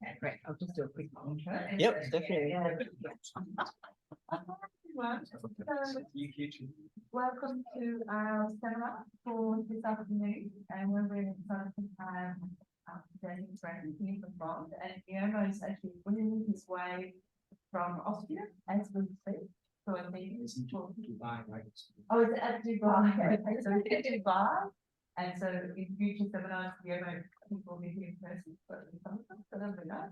Okay, great. I'll just do a quick intro. Yep, definitely. Welcome to our seminar for this afternoon, and we're really excited to have Brennan here from Bond, and Guillermo is actually winning his way from Austria as we speak. So I think it's Dubai, right? Oh, it's at Dubai. Okay, so it's at Dubai. And so in future seminars, Guillermo, I think we'll be here in person, so that'll be nice.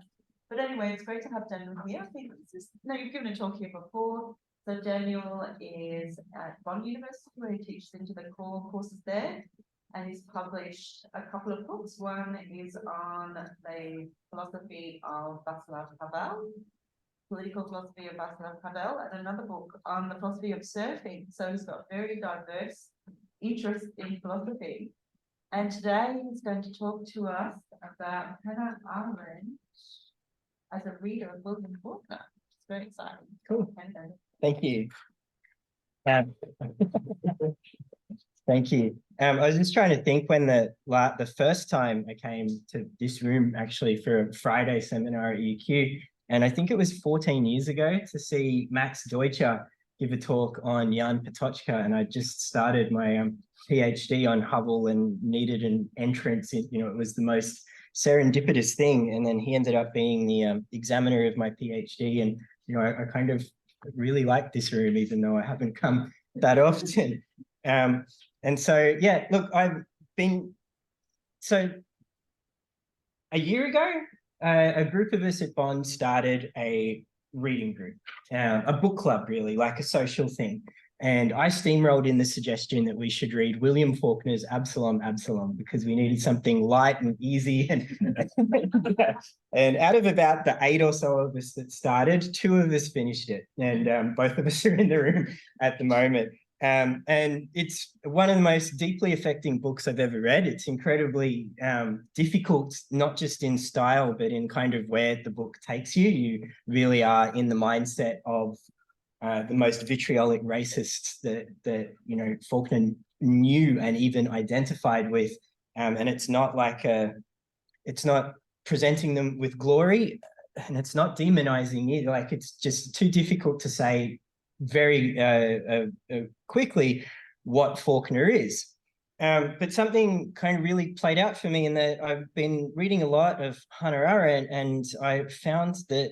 But anyway, it's great to have Daniel here. I think you've given a talk here before. So Daniel is at Bond University, where he teaches into the core courses there, and he's published a couple of books. One is on the philosophy of Absalom Absalom, political philosophy of Absalom Absalom, and another book on the philosophy of surfing. So he's got very diverse interest in philosophy. And today he's going to talk to us about Hannah Arendt as a reader of William Faulkner. It's very exciting. Cool. Thank you. Thank you. I was just trying to think when the first time I came to this room actually for a Friday seminar at UQ, and I think it was 14 years ago, to see Max Deutscher give a talk on Jan Patočka, and I just started my PhD on Hubble and needed an entrance. It was the most serendipitous thing, and then he ended up being the examiner of my PhD, and I kind of really like this room, even though I haven't come that often. And so, yeah, look, so a year ago, a group of us at Bond started a reading group, a book club, really, like a social thing. And I steamrolled in the suggestion that we should read William Faulkner's Absalom Absalom, because we needed something light and easy. And out of about the 8 or so of us that started, 2 of us finished it. And both of us are in the room at the moment. And it's one of the most deeply affecting books I've ever read. It's incredibly difficult, not just in style, but in kind of where the book takes you. You really are in the mindset of the most vitriolic racists that Faulkner knew and even identified with. And it's not like it's not presenting them with glory, and it's not demonizing either. Like, it's just too difficult to say very quickly what Faulkner is. But something kind of really played out for me in that I've been reading a lot of Hannah Arendt, and I found that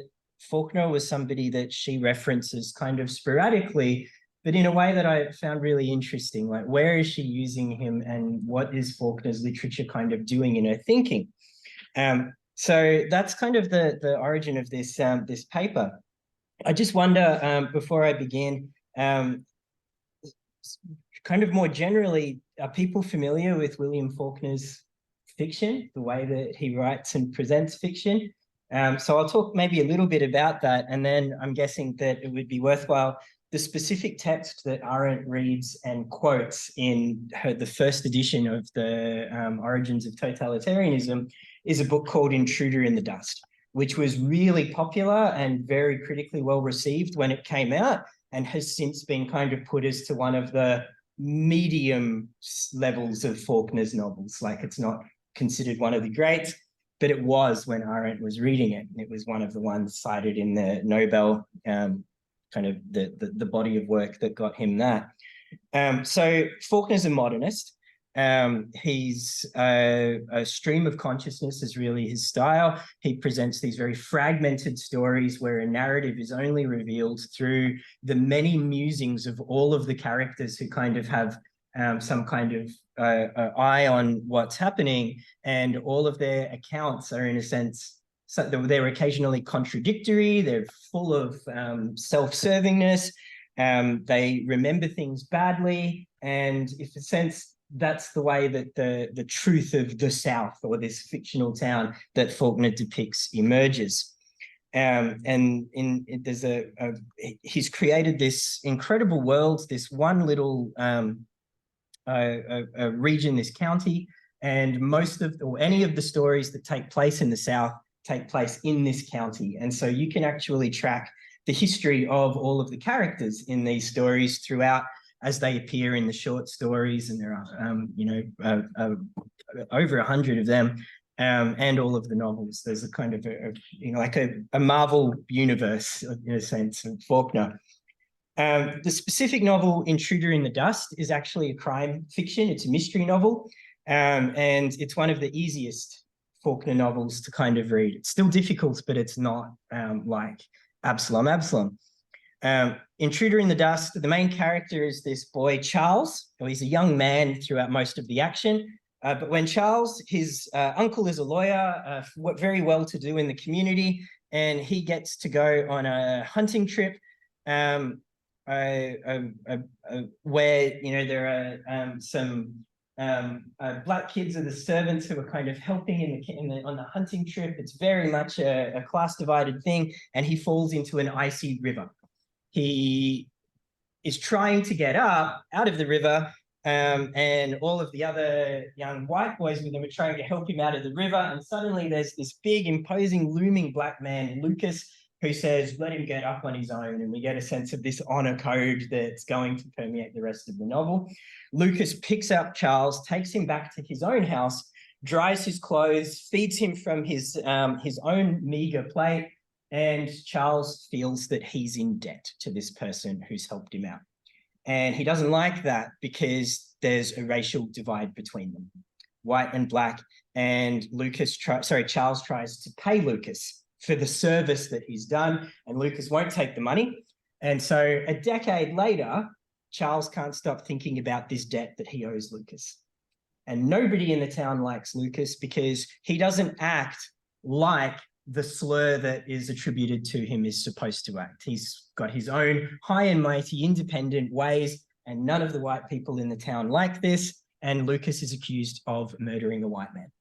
Faulkner was somebody that she references kind of sporadically, but in a way that I found really interesting. Like, where is she using him, and what is Faulkner's literature kind of doing in her thinking? So that's kind of the origin of this this paper. I just wonder, before I begin, kind of more generally, are people familiar with William Faulkner's fiction, the way that he writes and presents fiction? So I'll talk maybe a little bit about that, and then I'm guessing that it would be worthwhile. The specific text that Arendt reads and quotes in the first edition of the Origins of Totalitarianism is a book called Intruder in the Dust, which was really popular and very critically well received when it came out, and has since been kind of put as to one of the medium levels of Faulkner's novels. Like, it's not considered one of the greats, but it was when Arendt was reading it. It was one of the ones cited in the Nobel, kind of the body of work that got him that. So Faulkner's a modernist. He's a stream of consciousness is really his style. He presents these very fragmented stories where a narrative is only revealed through the many musings of all of the characters who kind of have some kind of eye on what's happening, and all of their accounts are, in a sense, so they're occasionally contradictory. They're full of self-servingness. They remember things badly, and in a sense, that's the way that the truth of the South, or this fictional town that Faulkner depicts, emerges. He's created this incredible world, this one little region, this county, and any of the stories that take place in the South take place in this county. And so you can actually track the history of all of the characters in these stories throughout, as they appear in the short stories, and there are over 100 of them. and all of the novels. There's a kind of like a Marvel universe in a sense of Faulkner. The specific novel Intruder in the Dust is actually a crime fiction. It's a mystery novel, and it's one of the easiest Faulkner novels to kind of read. It's still difficult, but it's not like Absalom Absalom. Intruder in the Dust, the main character is this boy, Charles. He's a young man throughout most of the action. But when Charles, his uncle is a lawyer, very well to do in the community, and he gets to go on a hunting trip where, there are some black kids are the servants who are kind of helping on the hunting trip. It's very much a class divided thing, and he falls into an icy river. He is trying to get out of the river, and all of the other young white boys with him are trying to help him out of the river. And suddenly there's this big, imposing, looming black man, Lucas, who says, let him get up on his own. And we get a sense of this honor code that's going to permeate the rest of the novel. Lucas picks up Charles, takes him back to his own house, dries his clothes, feeds him from his own meager plate, and Charles feels that he's in debt to this person who's helped him out. And he doesn't like that because there's a racial divide between them, white and black. And Charles tries to pay Lucas for the service that he's done, and Lucas won't take the money. And so a decade later, Charles can't stop thinking about this debt that he owes Lucas. And nobody in the town likes Lucas because he doesn't act like the slur that is attributed to him is supposed to act. He's got his own high and mighty independent ways, and none of the white people in the town like this. And Lucas is accused of murdering a white man.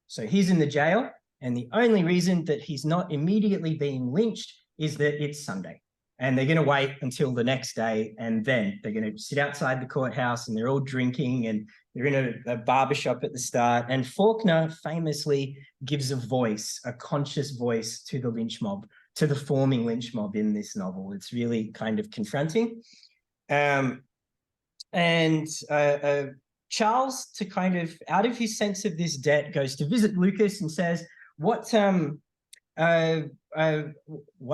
So he's in the jail, and the only reason that he's not immediately being lynched is that it's Sunday. And they're going to wait until the next day, and then they're going to sit outside the courthouse, and they're all drinking, and they're in a barbershop at the start. And Faulkner famously gives a voice, a conscious voice, to the lynch mob, to the forming lynch mob in this novel. It's really kind of confronting. Charles, to kind of, out of his sense of this debt, goes to visit Lucas and says, what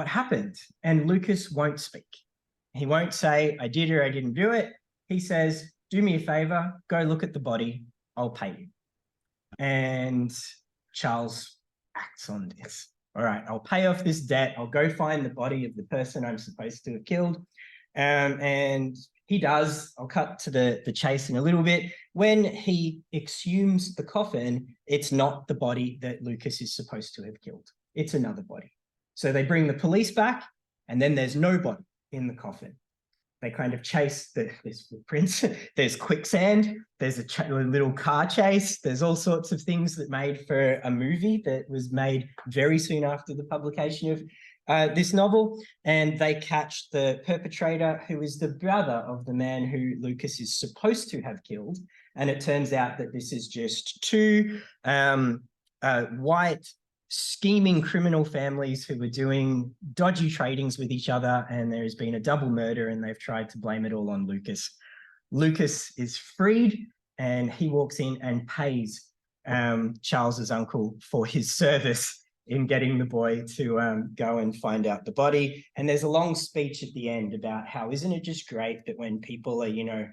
happened? And Lucas won't speak. He won't say, I did or I didn't do it. He says, do me a favor, go look at the body, I'll pay you. And Charles acts on this. All right, I'll pay off this debt. I'll go find the body of the person I'm supposed to have killed. And he does. I'll cut to the chase in a little bit. When he exhumes the coffin, it's not the body that Lucas is supposed to have killed. It's another body. So they bring the police back, and then there's nobody in the coffin. They kind of chase, there's footprints, there's quicksand, there's a little car chase, there's all sorts of things that made for a movie that was made very soon after the publication of this novel. And they catch the perpetrator, who is the brother of the man who Lucas is supposed to have killed. And it turns out that this is just two white, scheming criminal families who were doing dodgy tradings with each other, and there has been a double murder, and they've tried to blame it all on Lucas. Lucas is freed, and he walks in and pays Charles's uncle for his service in getting the boy to go and find out the body. And there's a long speech at the end about how, isn't it just great that when people are,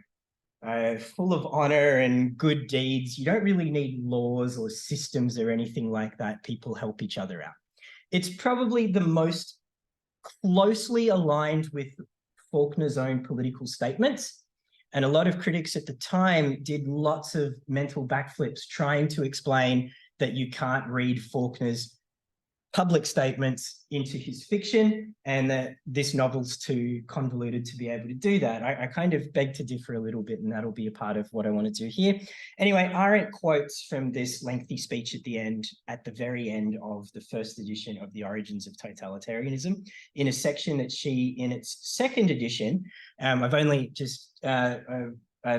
full of honor and good deeds, you don't really need laws or systems or anything like that. People help each other out. It's probably the most closely aligned with Faulkner's own political statements. And a lot of critics at the time did lots of mental backflips trying to explain that you can't read Faulkner's public statements into his fiction, and that this novel's too convoluted to be able to do that. I kind of beg to differ a little bit, and that'll be a part of what I want to do here. Anyway, Arendt quotes from this lengthy speech at the very end of the first edition of The Origins of Totalitarianism, in a section that she, in its second edition, I've only just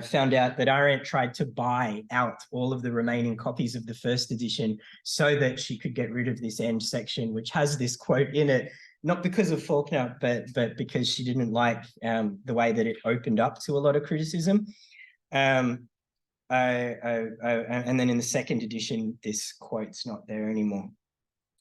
found out that Arendt tried to buy out all of the remaining copies of the first edition so that she could get rid of this end section, which has this quote in it, not because of Faulkner, but because she didn't like the way that it opened up to a lot of criticism. and then in the second edition, this quote's not there anymore.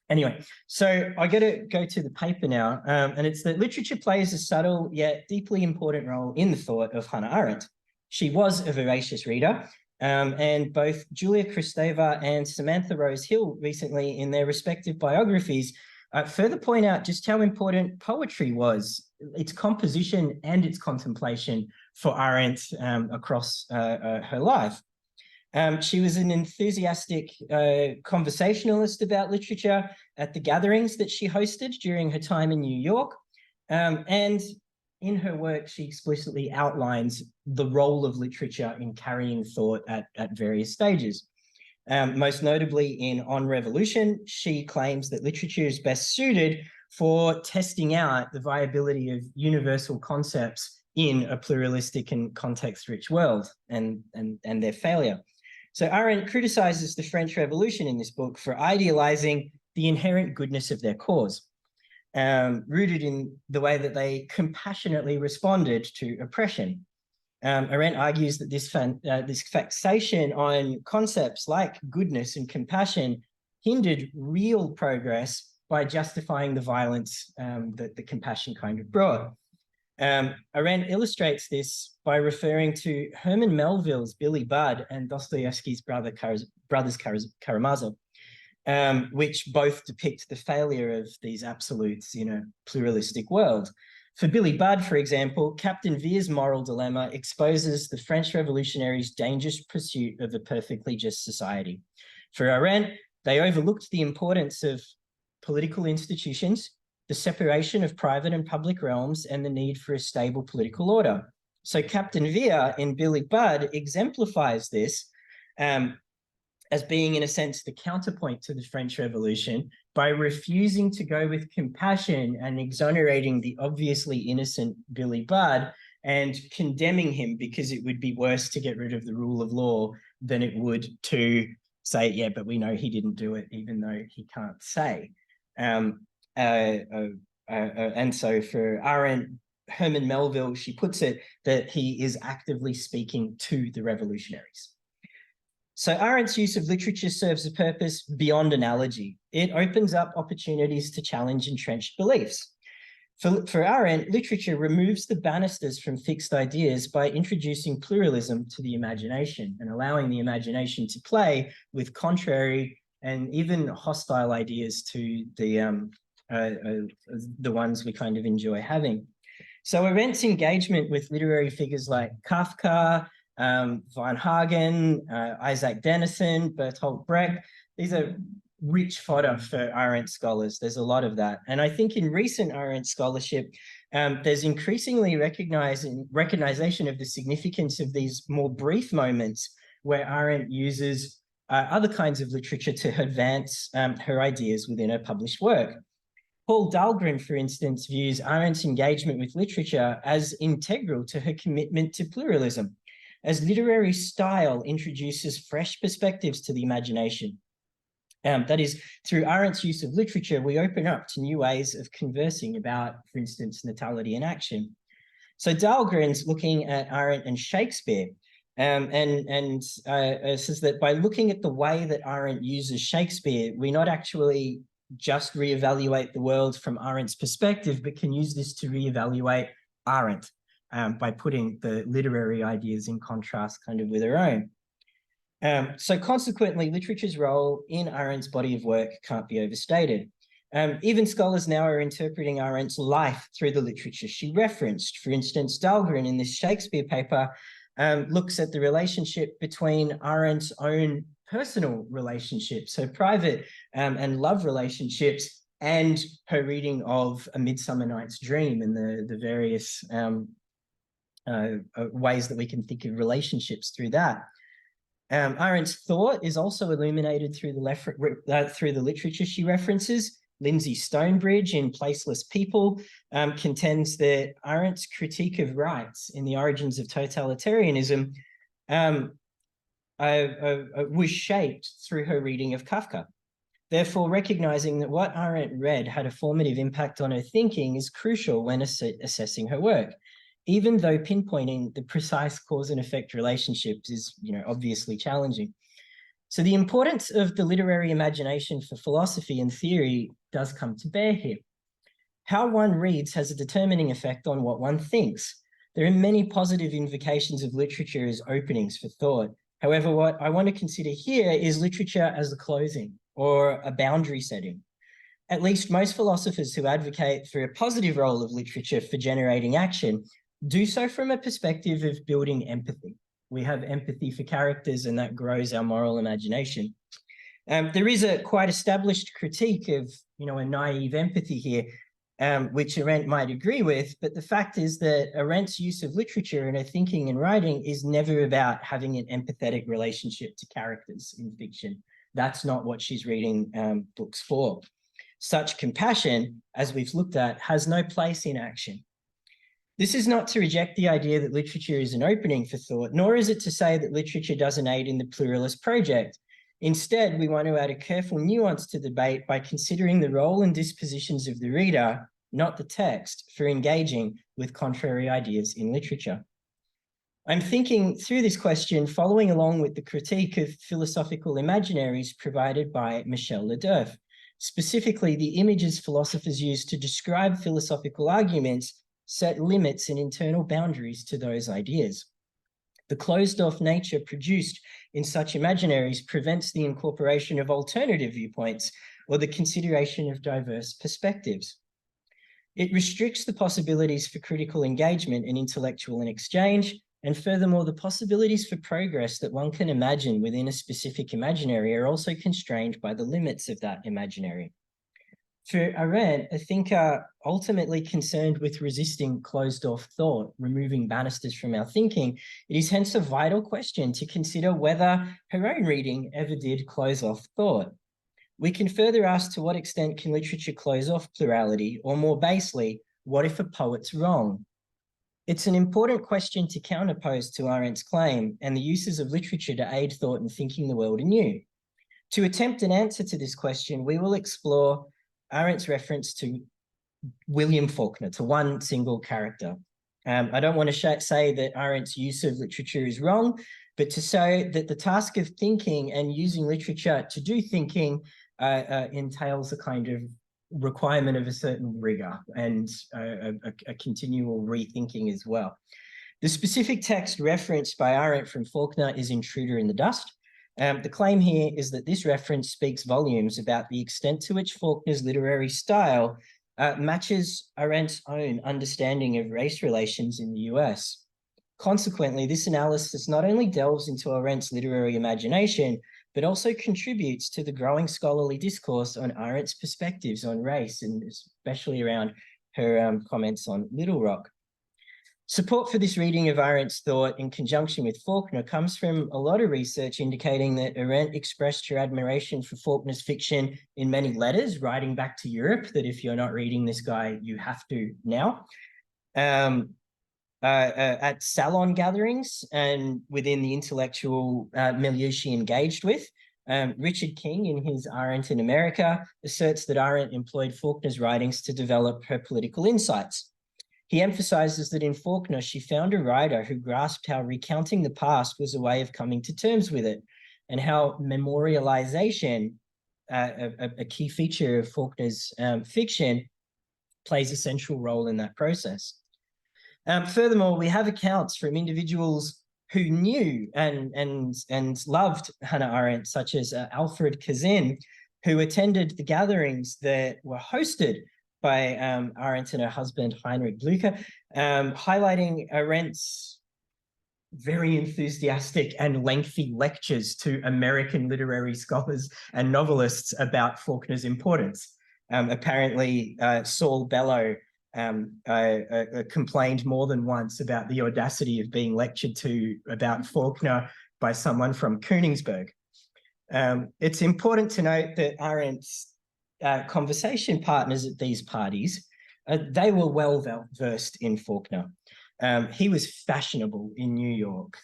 Anyway, so I got to go to the paper now, and it's that literature plays a subtle yet deeply important role in the thought of Hannah Arendt. She was a voracious reader, and both Julia Kristeva and Samantha Rose Hill recently, in their respective biographies, further point out just how important poetry was, its composition and its contemplation for Arendt across her life. She was an enthusiastic conversationalist about literature at the gatherings that she hosted during her time in New York. And in her work, she explicitly outlines the role of literature in carrying thought at various stages. Most notably in On Revolution, she claims that literature is best suited for testing out the viability of universal concepts in a pluralistic and context-rich world and their failure. So Arendt criticizes the French Revolution in this book for idealizing the inherent goodness of their cause, rooted in the way that they compassionately responded to oppression. Arendt argues that this fixation on concepts like goodness and compassion hindered real progress by justifying the violence that the compassion kind of brought. Arendt illustrates this by referring to Herman Melville's Billy Budd and Dostoevsky's Brothers Karamazov, which both depict the failure of these absolutes in a pluralistic world. For Billy Budd, for example, Captain Vere's moral dilemma exposes the French revolutionaries' dangerous pursuit of a perfectly just society. For Arendt, they overlooked the importance of political institutions, the separation of private and public realms, and the need for a stable political order. So Captain Vere in Billy Budd exemplifies this as being, in a sense, the counterpoint to the French Revolution by refusing to go with compassion and exonerating the obviously innocent Billy Budd and condemning him because it would be worse to get rid of the rule of law than it would to say, yeah, but we know he didn't do it, even though he can't say. And so for Arendt, Herman Melville, she puts it that he is actively speaking to the revolutionaries. So Arendt's use of literature serves a purpose beyond analogy. It opens up opportunities to challenge entrenched beliefs. For Arendt, literature removes the banisters from fixed ideas by introducing pluralism to the imagination and allowing the imagination to play with contrary and even hostile ideas to the ones we kind of enjoy having. So Arendt's engagement with literary figures like Kafka, Von Hagen, Isaac Denison, Bertolt Brecht, these are rich fodder for Arendt scholars. There's a lot of that. And I think in recent Arendt scholarship, there's increasingly recognition of the significance of these more brief moments where Arendt uses other kinds of literature to advance her ideas within her published work. Paul Dahlgren, for instance, views Arendt's engagement with literature as integral to her commitment to pluralism, as literary style introduces fresh perspectives to the imagination. That is, through Arendt's use of literature, we open up to new ways of conversing about, for instance, natality and action. So Dahlgren's looking at Arendt and Shakespeare, and says that by looking at the way that Arendt uses Shakespeare, we not actually just reevaluate the world from Arendt's perspective, but can use this to reevaluate Arendt by putting the literary ideas in contrast kind of with her own. So consequently, literature's role in Arendt's body of work can't be overstated. Even scholars now are interpreting Arendt's life through the literature she referenced. For instance, Dahlgren in this Shakespeare paper looks at the relationship between Arendt's own personal relationships, her private and love relationships, and her reading of A Midsummer Night's Dream and the various ways that we can think of relationships through that. Arendt's thought is also illuminated through the literature she references. Lindsay Stonebridge in Placeless People contends that Arendt's critique of rights in The Origins of Totalitarianism was shaped through her reading of Kafka. Therefore, recognizing that what Arendt read had a formative impact on her thinking is crucial when assessing her work. even though pinpointing the precise cause and effect relationships is, obviously challenging. So the importance of the literary imagination for philosophy and theory does come to bear here. How one reads has a determining effect on what one thinks. There are many positive invocations of literature as openings for thought. However, what I want to consider here is literature as a closing or a boundary setting. At least most philosophers who advocate for a positive role of literature for generating action do so from a perspective of building empathy. We have empathy for characters, and that grows our moral imagination. There is a quite established critique of, a naive empathy here, which Arendt might agree with, but the fact is that Arendt's use of literature in her thinking and writing is never about having an empathetic relationship to characters in fiction. That's not what she's reading books for. Such compassion, as we've looked at, has no place in action. This is not to reject the idea that literature is an opening for thought, nor is it to say that literature doesn't aid in the pluralist project. Instead, we want to add a careful nuance to the debate by considering the role and dispositions of the reader, not the text, for engaging with contrary ideas in literature. I'm thinking through this question following along with the critique of philosophical imaginaries provided by Michel Ledouf, specifically the images philosophers use to describe philosophical arguments set limits and internal boundaries to those ideas. The closed-off nature produced in such imaginaries prevents the incorporation of alternative viewpoints or the consideration of diverse perspectives. It restricts the possibilities for critical engagement and intellectual exchange, and furthermore, the possibilities for progress that one can imagine within a specific imaginary are also constrained by the limits of that imaginary. For Arendt, a thinker ultimately concerned with resisting closed-off thought, removing banisters from our thinking, it is hence a vital question to consider whether her own reading ever did close off thought. We can further ask, to what extent can literature close off plurality, or more basely, what if a poet's wrong? It's an important question to counterpose to Arendt's claim and the uses of literature to aid thought in thinking the world anew. To attempt an answer to this question, we will explore Arendt's reference to William Faulkner, to one single character. I don't want to say that Arendt's use of literature is wrong, but to say that the task of thinking and using literature to do thinking entails a kind of requirement of a certain rigor and a continual rethinking as well. The specific text referenced by Arendt from Faulkner is Intruder in the Dust. The claim here is that this reference speaks volumes about the extent to which Faulkner's literary style matches Arendt's own understanding of race relations in the US. Consequently, this analysis not only delves into Arendt's literary imagination, but also contributes to the growing scholarly discourse on Arendt's perspectives on race, and especially around her comments on Little Rock. Support for this reading of Arendt's thought in conjunction with Faulkner comes from a lot of research indicating that Arendt expressed her admiration for Faulkner's fiction in many letters, writing back to Europe, that if you're not reading this guy, you have to now. At salon gatherings and within the intellectual milieu she engaged with. Richard King, in his Arendt in America, asserts that Arendt employed Faulkner's writings to develop her political insights. He emphasizes that in Faulkner, she found a writer who grasped how recounting the past was a way of coming to terms with it, and how memorialization, a key feature of Faulkner's fiction, plays a central role in that process. Furthermore, we have accounts from individuals who knew and loved Hannah Arendt, such as Alfred Kazin, who attended the gatherings that were hosted by Arendt and her husband, Heinrich Blücher, highlighting Arendt's very enthusiastic and lengthy lectures to American literary scholars and novelists about Faulkner's importance. Apparently, Saul Bellow complained more than once about the audacity of being lectured to about Faulkner by someone from Königsberg. It's important to note that Arendt's conversation partners at these parties, they were well versed in Faulkner. He was fashionable in New York.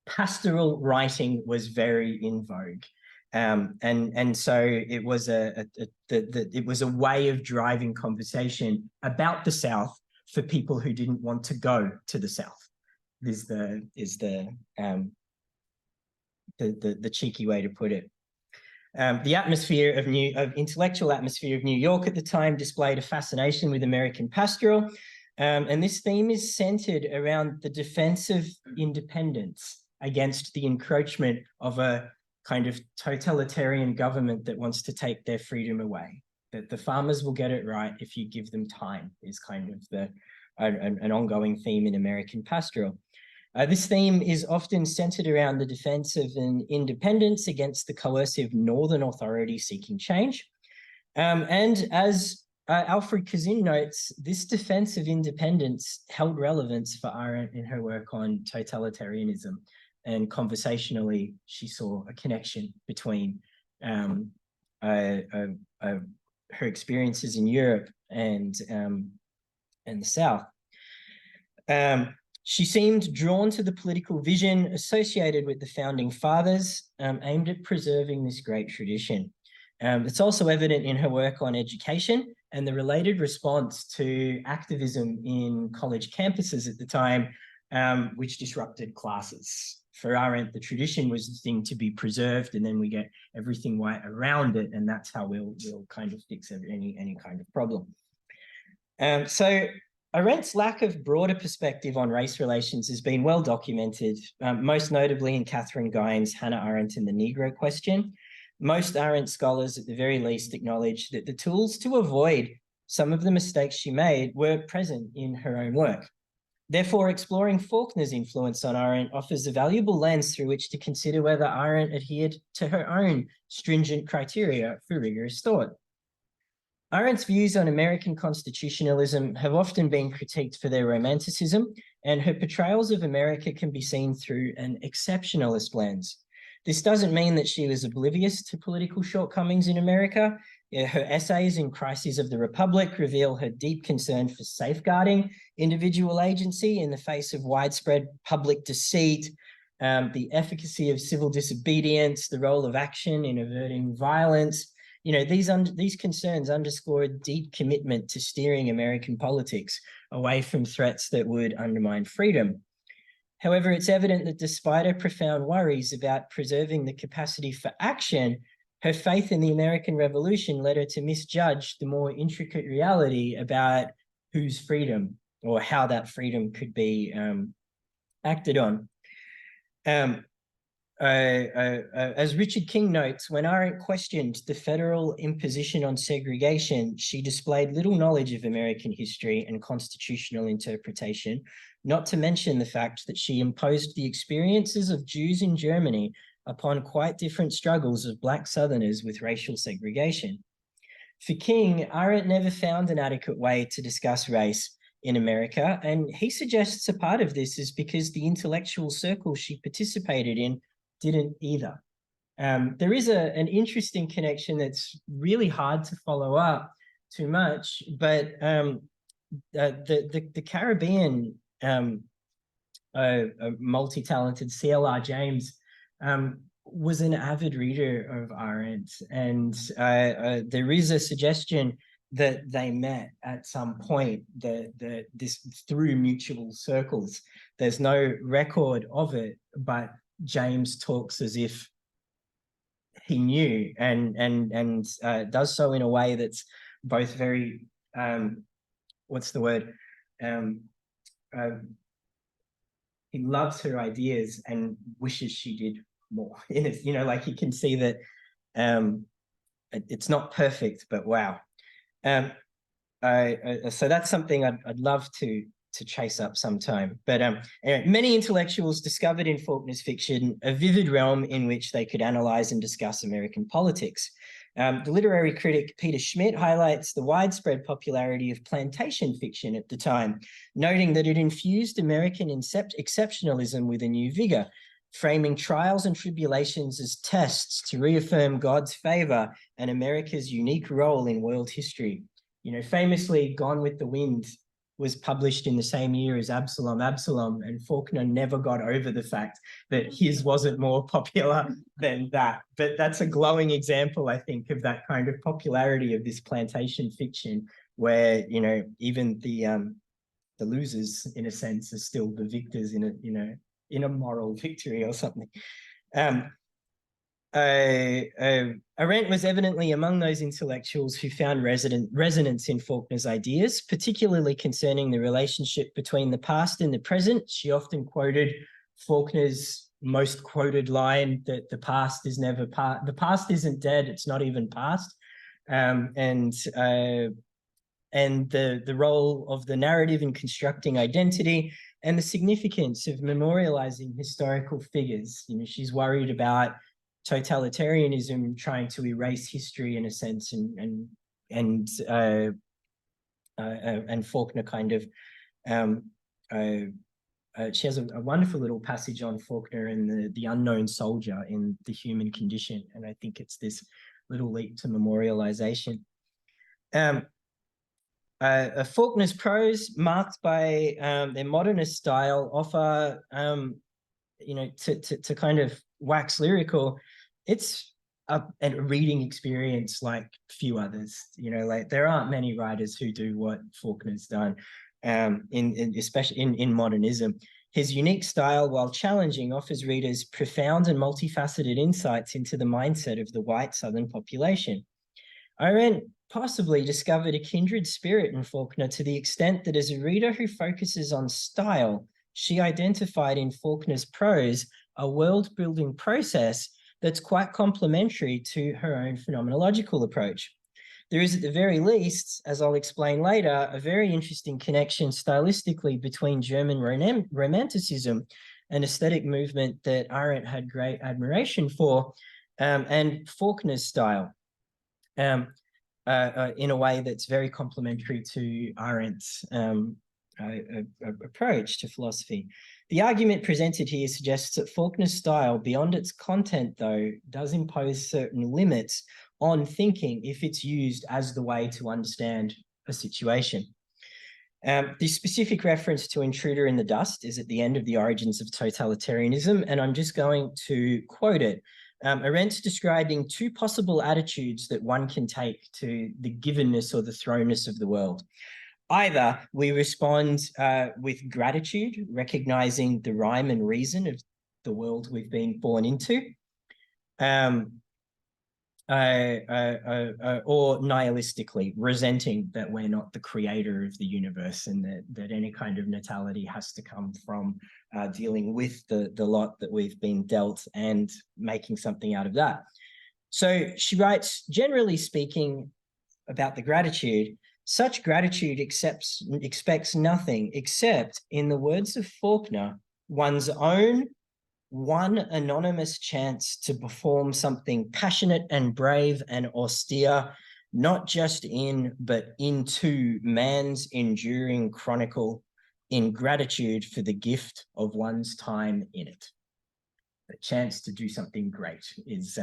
Pastoral writing was very in vogue. And so it was a way of driving conversation about the South for people who didn't want to go to the South. Is the cheeky way to put it. The atmosphere of intellectual atmosphere of New York at the time displayed a fascination with American pastoral, and this theme is centered around the defense of independence against the encroachment of a kind of totalitarian government that wants to take their freedom away. That the farmers will get it right if you give them time is kind of an ongoing theme in American pastoral. This theme is often centered around the defense of an independence against the coercive northern authority seeking change. And as Alfred Kazin notes, this defense of independence held relevance for Arendt in her work on totalitarianism. And conversationally, she saw a connection between her experiences in Europe and the South. She seemed drawn to the political vision associated with the founding fathers, aimed at preserving this great tradition. It's also evident in her work on education and the related response to activism in college campuses at the time, which disrupted classes. For Arendt, the tradition was the thing to be preserved, and then we get everything right around it, and that's how we'll kind of fix any kind of problem. So Arendt's lack of broader perspective on race relations has been well documented, most notably in Catherine Guyon's Hannah Arendt and the Negro Question. Most Arendt scholars, at the very least, acknowledge that the tools to avoid some of the mistakes she made were present in her own work. Therefore, exploring Faulkner's influence on Arendt offers a valuable lens through which to consider whether Arendt adhered to her own stringent criteria for rigorous thought. Arendt's views on American constitutionalism have often been critiqued for their romanticism, and her portrayals of America can be seen through an exceptionalist lens. This doesn't mean that she was oblivious to political shortcomings in America. Her essays in Crises of the Republic reveal her deep concern for safeguarding individual agency in the face of widespread public deceit, the efficacy of civil disobedience, the role of action in averting violence. You know, these concerns underscore a deep commitment to steering American politics away from threats that would undermine freedom. However, it's evident that despite her profound worries about preserving the capacity for action, her faith in the American Revolution led her to misjudge the more intricate reality about whose freedom or how that freedom could be acted on. As Richard King notes, when Arendt questioned the federal imposition on segregation, she displayed little knowledge of American history and constitutional interpretation, not to mention the fact that she imposed the experiences of Jews in Germany upon quite different struggles of Black Southerners with racial segregation. For King, Arendt never found an adequate way to discuss race in America, and he suggests a part of this is because the intellectual circle she participated in didn't either. There is an interesting connection that's really hard to follow up too much, but the Caribbean multi-talented CLR James was an avid reader of Arendt, and there is a suggestion that they met at some point this through mutual circles. There's no record of it, but James talks as if he knew, and does so in a way that's both very what's the word? He loves her ideas and wishes she did more. You know, like you can see that it's not perfect, but wow. So that's something I'd love to chase up sometime. But anyway, many intellectuals discovered in Faulkner's fiction a vivid realm in which they could analyze and discuss American politics. The literary critic Peter Schmidt highlights the widespread popularity of plantation fiction at the time, noting that it infused American exceptionalism with a new vigor, framing trials and tribulations as tests to reaffirm God's favor and America's unique role in world history. You know, famously, Gone with the Wind was published in the same year as Absalom Absalom, and Faulkner never got over the fact that his wasn't more popular than that. But that's a glowing example, I think, of that kind of popularity of this plantation fiction, where, you know, even the the losers, in a sense, are still the victors in a moral victory or something. Arendt was evidently among those intellectuals who found resonance in Faulkner's ideas, particularly concerning the relationship between the past and the present. She often quoted Faulkner's most quoted line that the past is never the past isn't dead, it's not even past. And the role of the narrative in constructing identity and the significance of memorializing historical figures. She's worried about totalitarianism trying to erase history in a sense, and Faulkner kind of she has a wonderful little passage on Faulkner and the unknown soldier in The Human Condition, and I think it's this little leap to memorialization. Faulkner's prose, marked by their modernist style, offer to kind of wax lyrical. It's a reading experience like few others. Like there aren't many writers who do what Faulkner's done, especially in modernism. His unique style, while challenging, offers readers profound and multifaceted insights into the mindset of the white Southern population. Arendt possibly discovered a kindred spirit in Faulkner to the extent that as a reader who focuses on style, she identified in Faulkner's prose a world-building process that's quite complementary to her own phenomenological approach. There is, at the very least, as I'll explain later, a very interesting connection stylistically between German Romanticism, an aesthetic movement that Arendt had great admiration for, and Faulkner's style, in a way that's very complementary to Arendt's approach to philosophy. The argument presented here suggests that Faulkner's style, beyond its content, though, does impose certain limits on thinking if it's used as the way to understand a situation. The specific reference to Intruder in the Dust is at the end of The Origins of Totalitarianism, and I'm just going to quote it. Arendt's describing two possible attitudes that one can take to the givenness or the thrownness of the world. Either we respond with gratitude, recognizing the rhyme and reason of the world we've been born into, or nihilistically, resenting that we're not the creator of the universe and that any kind of natality has to come from dealing with the lot that we've been dealt and making something out of that. So she writes, generally speaking, about the gratitude, such gratitude expects nothing except, in the words of Faulkner, one's own one anonymous chance to perform something passionate and brave and austere, not just in, but into man's enduring chronicle, in gratitude for the gift of one's time in it. The chance to do something great is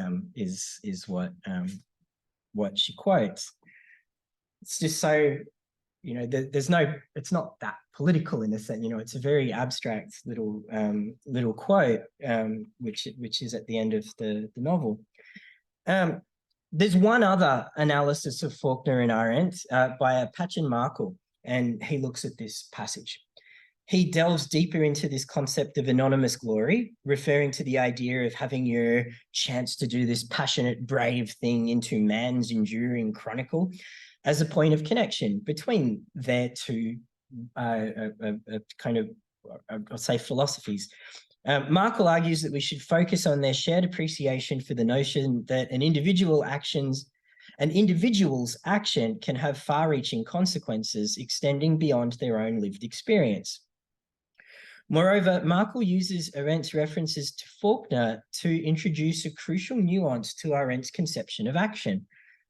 what she quotes. It's just so, there's no, it's not that political in a sense, it's a very abstract little quote, which is at the end of the novel. There's one other analysis of Faulkner and Arendt by Pachin Markle, and he looks at this passage. He delves deeper into this concept of anonymous glory, referring to the idea of having your chance to do this passionate, brave thing into man's enduring chronicle as a point of connection between their two kind of, I'll say, philosophies. Markle argues that we should focus on their shared appreciation for the notion that an individual's action can have far-reaching consequences extending beyond their own lived experience. Moreover, Markle uses Arendt's references to Faulkner to introduce a crucial nuance to Arendt's conception of action,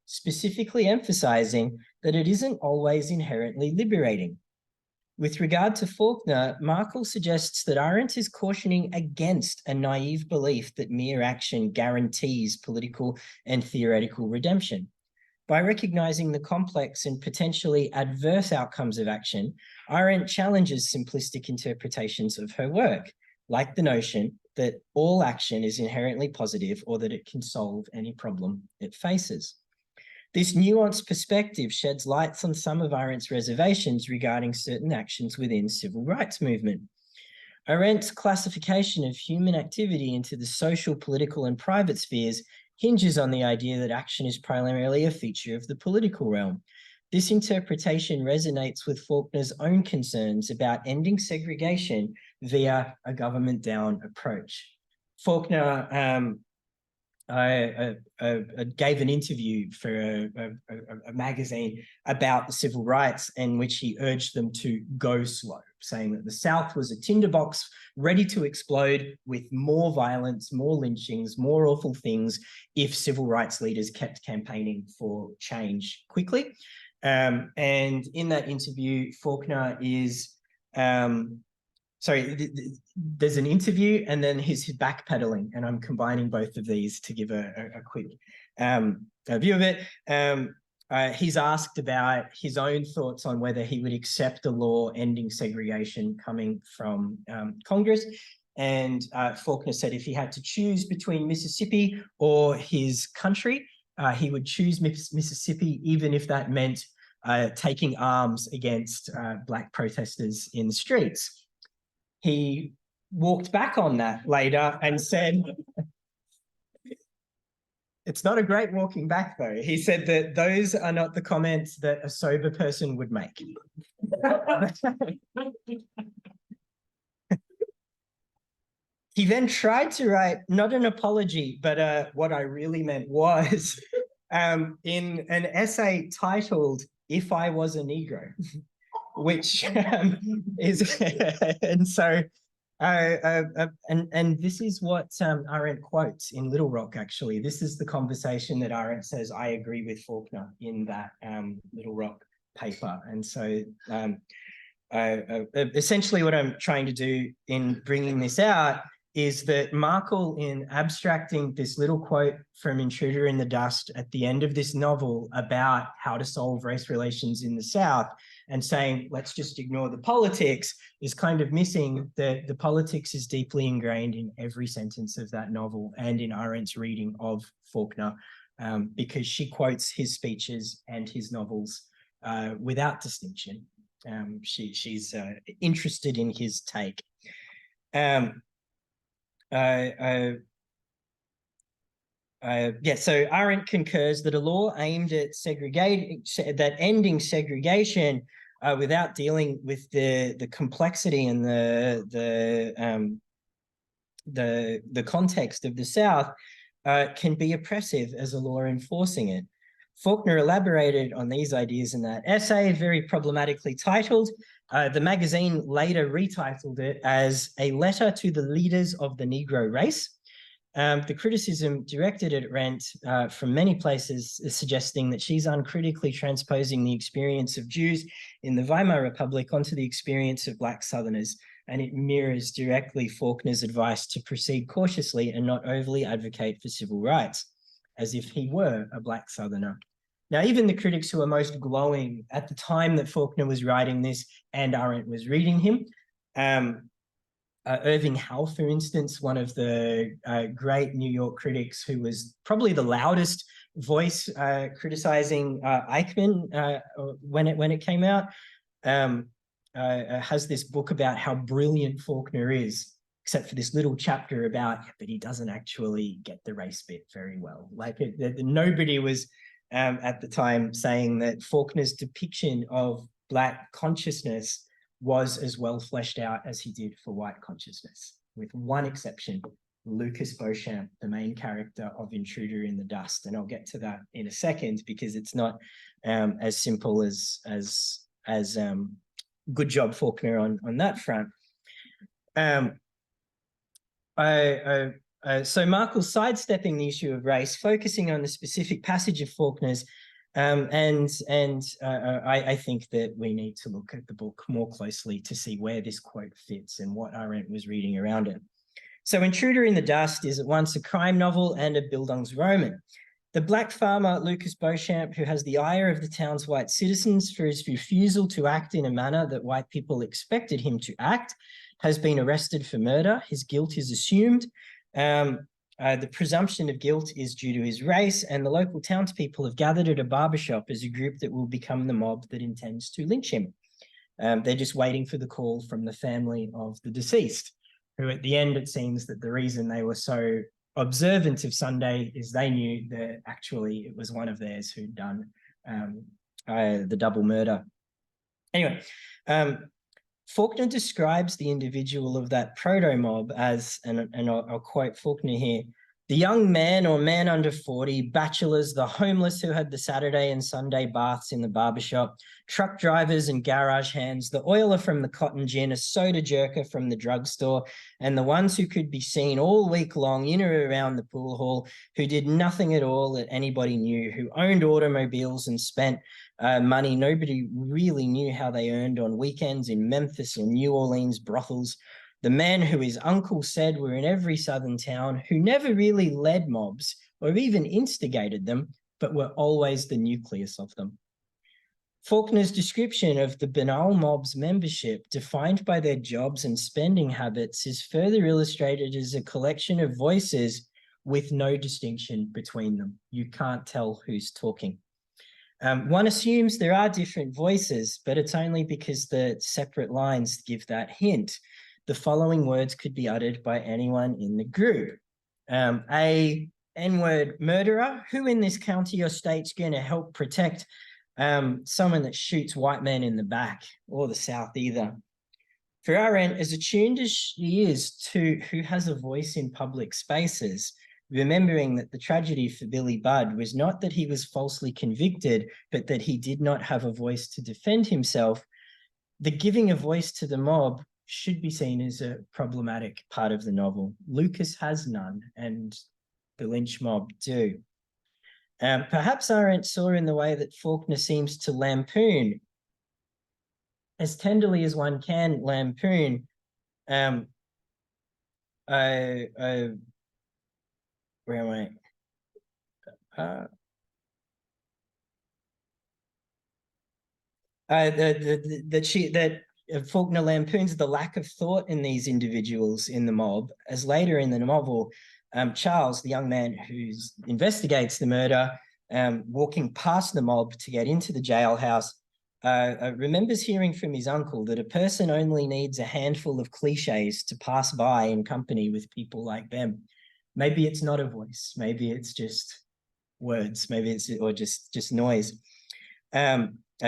specifically emphasizing that it isn't always inherently liberating. With regard to Faulkner, Markle suggests that Arendt is cautioning against a naive belief that mere action guarantees political and theoretical redemption. By recognizing the complex and potentially adverse outcomes of action, Arendt challenges simplistic interpretations of her work, like the notion that all action is inherently positive or that it can solve any problem it faces. This nuanced perspective sheds light on some of Arendt's reservations regarding certain actions within civil rights movement. Arendt's classification of human activity into the social, political, and private spheres hinges on the idea that action is primarily a feature of the political realm. This interpretation resonates with Faulkner's own concerns about ending segregation via a government-down approach. Faulkner gave an interview for a magazine about the civil rights in which he urged them to go slow, saying that the South was a tinderbox ready to explode with more violence, more lynchings, more awful things if civil rights leaders kept campaigning for change quickly. And in that interview, Faulkner is, there's an interview and then his backpedaling, and I'm combining both of these to give a quick view of it. He's asked about his own thoughts on whether he would accept a law ending segregation coming from Congress. And Faulkner said if he had to choose between Mississippi or his country, he would choose Mississippi, even if that meant taking arms against Black protesters in the streets. He walked back on that later and said, it's not a great walking back though. He said that those are not the comments that a sober person would make. He then tried to write, not an apology, but what I really meant was in an essay titled, If I Was a Negro, which is, and so, and this is what Arendt quotes in Little Rock, actually. This is the conversation that Arendt says, I agree with Faulkner in that Little Rock paper. And so essentially what I'm trying to do in bringing this out is that Markle, in abstracting this little quote from Intruder in the Dust at the end of this novel about how to solve race relations in the South and saying, let's just ignore the politics, is kind of missing that the politics is deeply ingrained in every sentence of that novel and in Arendt's reading of Faulkner, because she quotes his speeches and his novels without distinction. She's interested in his take. So Arendt concurs that a law aimed at ending segregation without dealing with the complexity and the context of the South can be oppressive as a law enforcing it. Faulkner elaborated on these ideas in that essay, very problematically titled. The magazine later retitled it as A Letter to the Leaders of the Negro Race. The criticism directed at Arendt from many places is suggesting that she's uncritically transposing the experience of Jews in the Weimar Republic onto the experience of Black Southerners, and it mirrors directly Faulkner's advice to proceed cautiously and not overly advocate for civil rights, as if he were a Black Southerner. Now, even the critics who are most glowing at the time that Faulkner was writing this and Arendt was reading him, Irving Howe, for instance, one of the great New York critics who was probably the loudest voice criticizing Eichmann when it came out, has this book about how brilliant Faulkner is, except for this little chapter about, but he doesn't actually get the race bit very well. Like nobody was at the time saying that Faulkner's depiction of Black consciousness was as well fleshed out as he did for white consciousness, with one exception, Lucas Beauchamp, the main character of Intruder in the Dust. And I'll get to that in a second because it's not as simple as good job Faulkner on that front. So Markle's sidestepping the issue of race, focusing on the specific passage of Faulkner's, I think that we need to look at the book more closely to see where this quote fits and what Arendt was reading around it. So Intruder in the Dust is at once a crime novel and a Bildungsroman. The Black farmer, Lucas Beauchamp, who has the ire of the town's white citizens for his refusal to act in a manner that white people expected him to act, has been arrested for murder. His guilt is assumed. The presumption of guilt is due to his race, and the local townspeople have gathered at a barbershop as a group that will become the mob that intends to lynch him. They're just waiting for the call from the family of the deceased, who at the end, it seems that the reason they were so observant of Sunday is they knew that actually it was one of theirs who'd done the double murder. Anyway, Faulkner describes the individual of that proto-mob as, and I'll quote Faulkner here, the young man or man under 40, bachelors, the homeless who had the Saturday and Sunday baths in the barbershop, truck drivers and garage hands, the oiler from the cotton gin, a soda jerker from the drugstore, and the ones who could be seen all week long in or around the pool hall, who did nothing at all that anybody knew, who owned automobiles and spent money nobody really knew how they earned on weekends in Memphis or New Orleans brothels. The men who his uncle said were in every southern town, who never really led mobs or even instigated them, but were always the nucleus of them. Faulkner's description of the banal mob's membership, defined by their jobs and spending habits, is further illustrated as a collection of voices with no distinction between them. You can't tell who's talking. One assumes there are different voices, but it's only because the separate lines give that hint. The following words could be uttered by anyone in the group. A N-word murderer, who in this county or state's going to help protect someone that shoots white men in the back, or the South either. For Arendt, as attuned as she is to who has a voice in public spaces, remembering that the tragedy for Billy Budd was not that he was falsely convicted, but that he did not have a voice to defend himself, the giving a voice to the mob should be seen as a problematic part of the novel. Lucas has none, and the lynch mob do. Perhaps Arendt saw in the way that Faulkner seems to lampoon, as tenderly as one can lampoon, where am I? That Faulkner lampoons the lack of thought in these individuals in the mob, as later in the novel, Charles, the young man who investigates the murder, walking past the mob to get into the jailhouse, remembers hearing from his uncle that a person only needs a handful of cliches to pass by in company with people like them. Maybe it's not a voice, maybe it's just words, maybe it's or just noise.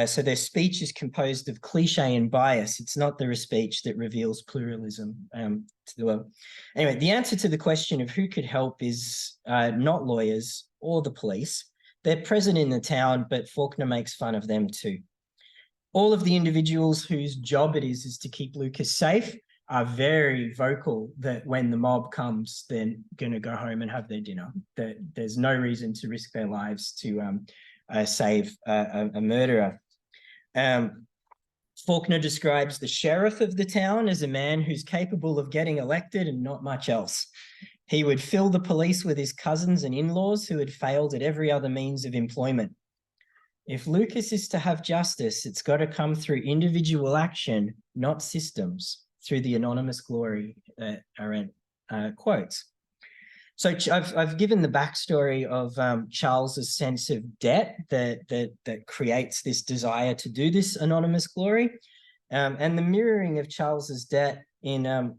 So their speech is composed of cliche and bias. It's not their speech that reveals pluralism to the world. Anyway, the answer to the question of who could help is not lawyers or the police. They're present in the town, but Faulkner makes fun of them too. All of the individuals whose job it is to keep Lucas safe are very vocal that when the mob comes, they're going to go home and have their dinner. That there's no reason to risk their lives to save a murderer. Faulkner describes the sheriff of the town as a man who's capable of getting elected and not much else. He would fill the police with his cousins and in-laws who had failed at every other means of employment. If Lucas is to have justice, it's got to come through individual action, not systems, through the anonymous glory that Arendt quotes. So I've given the backstory of Charles's sense of debt that creates this desire to do this anonymous glory, and the mirroring of Charles's debt in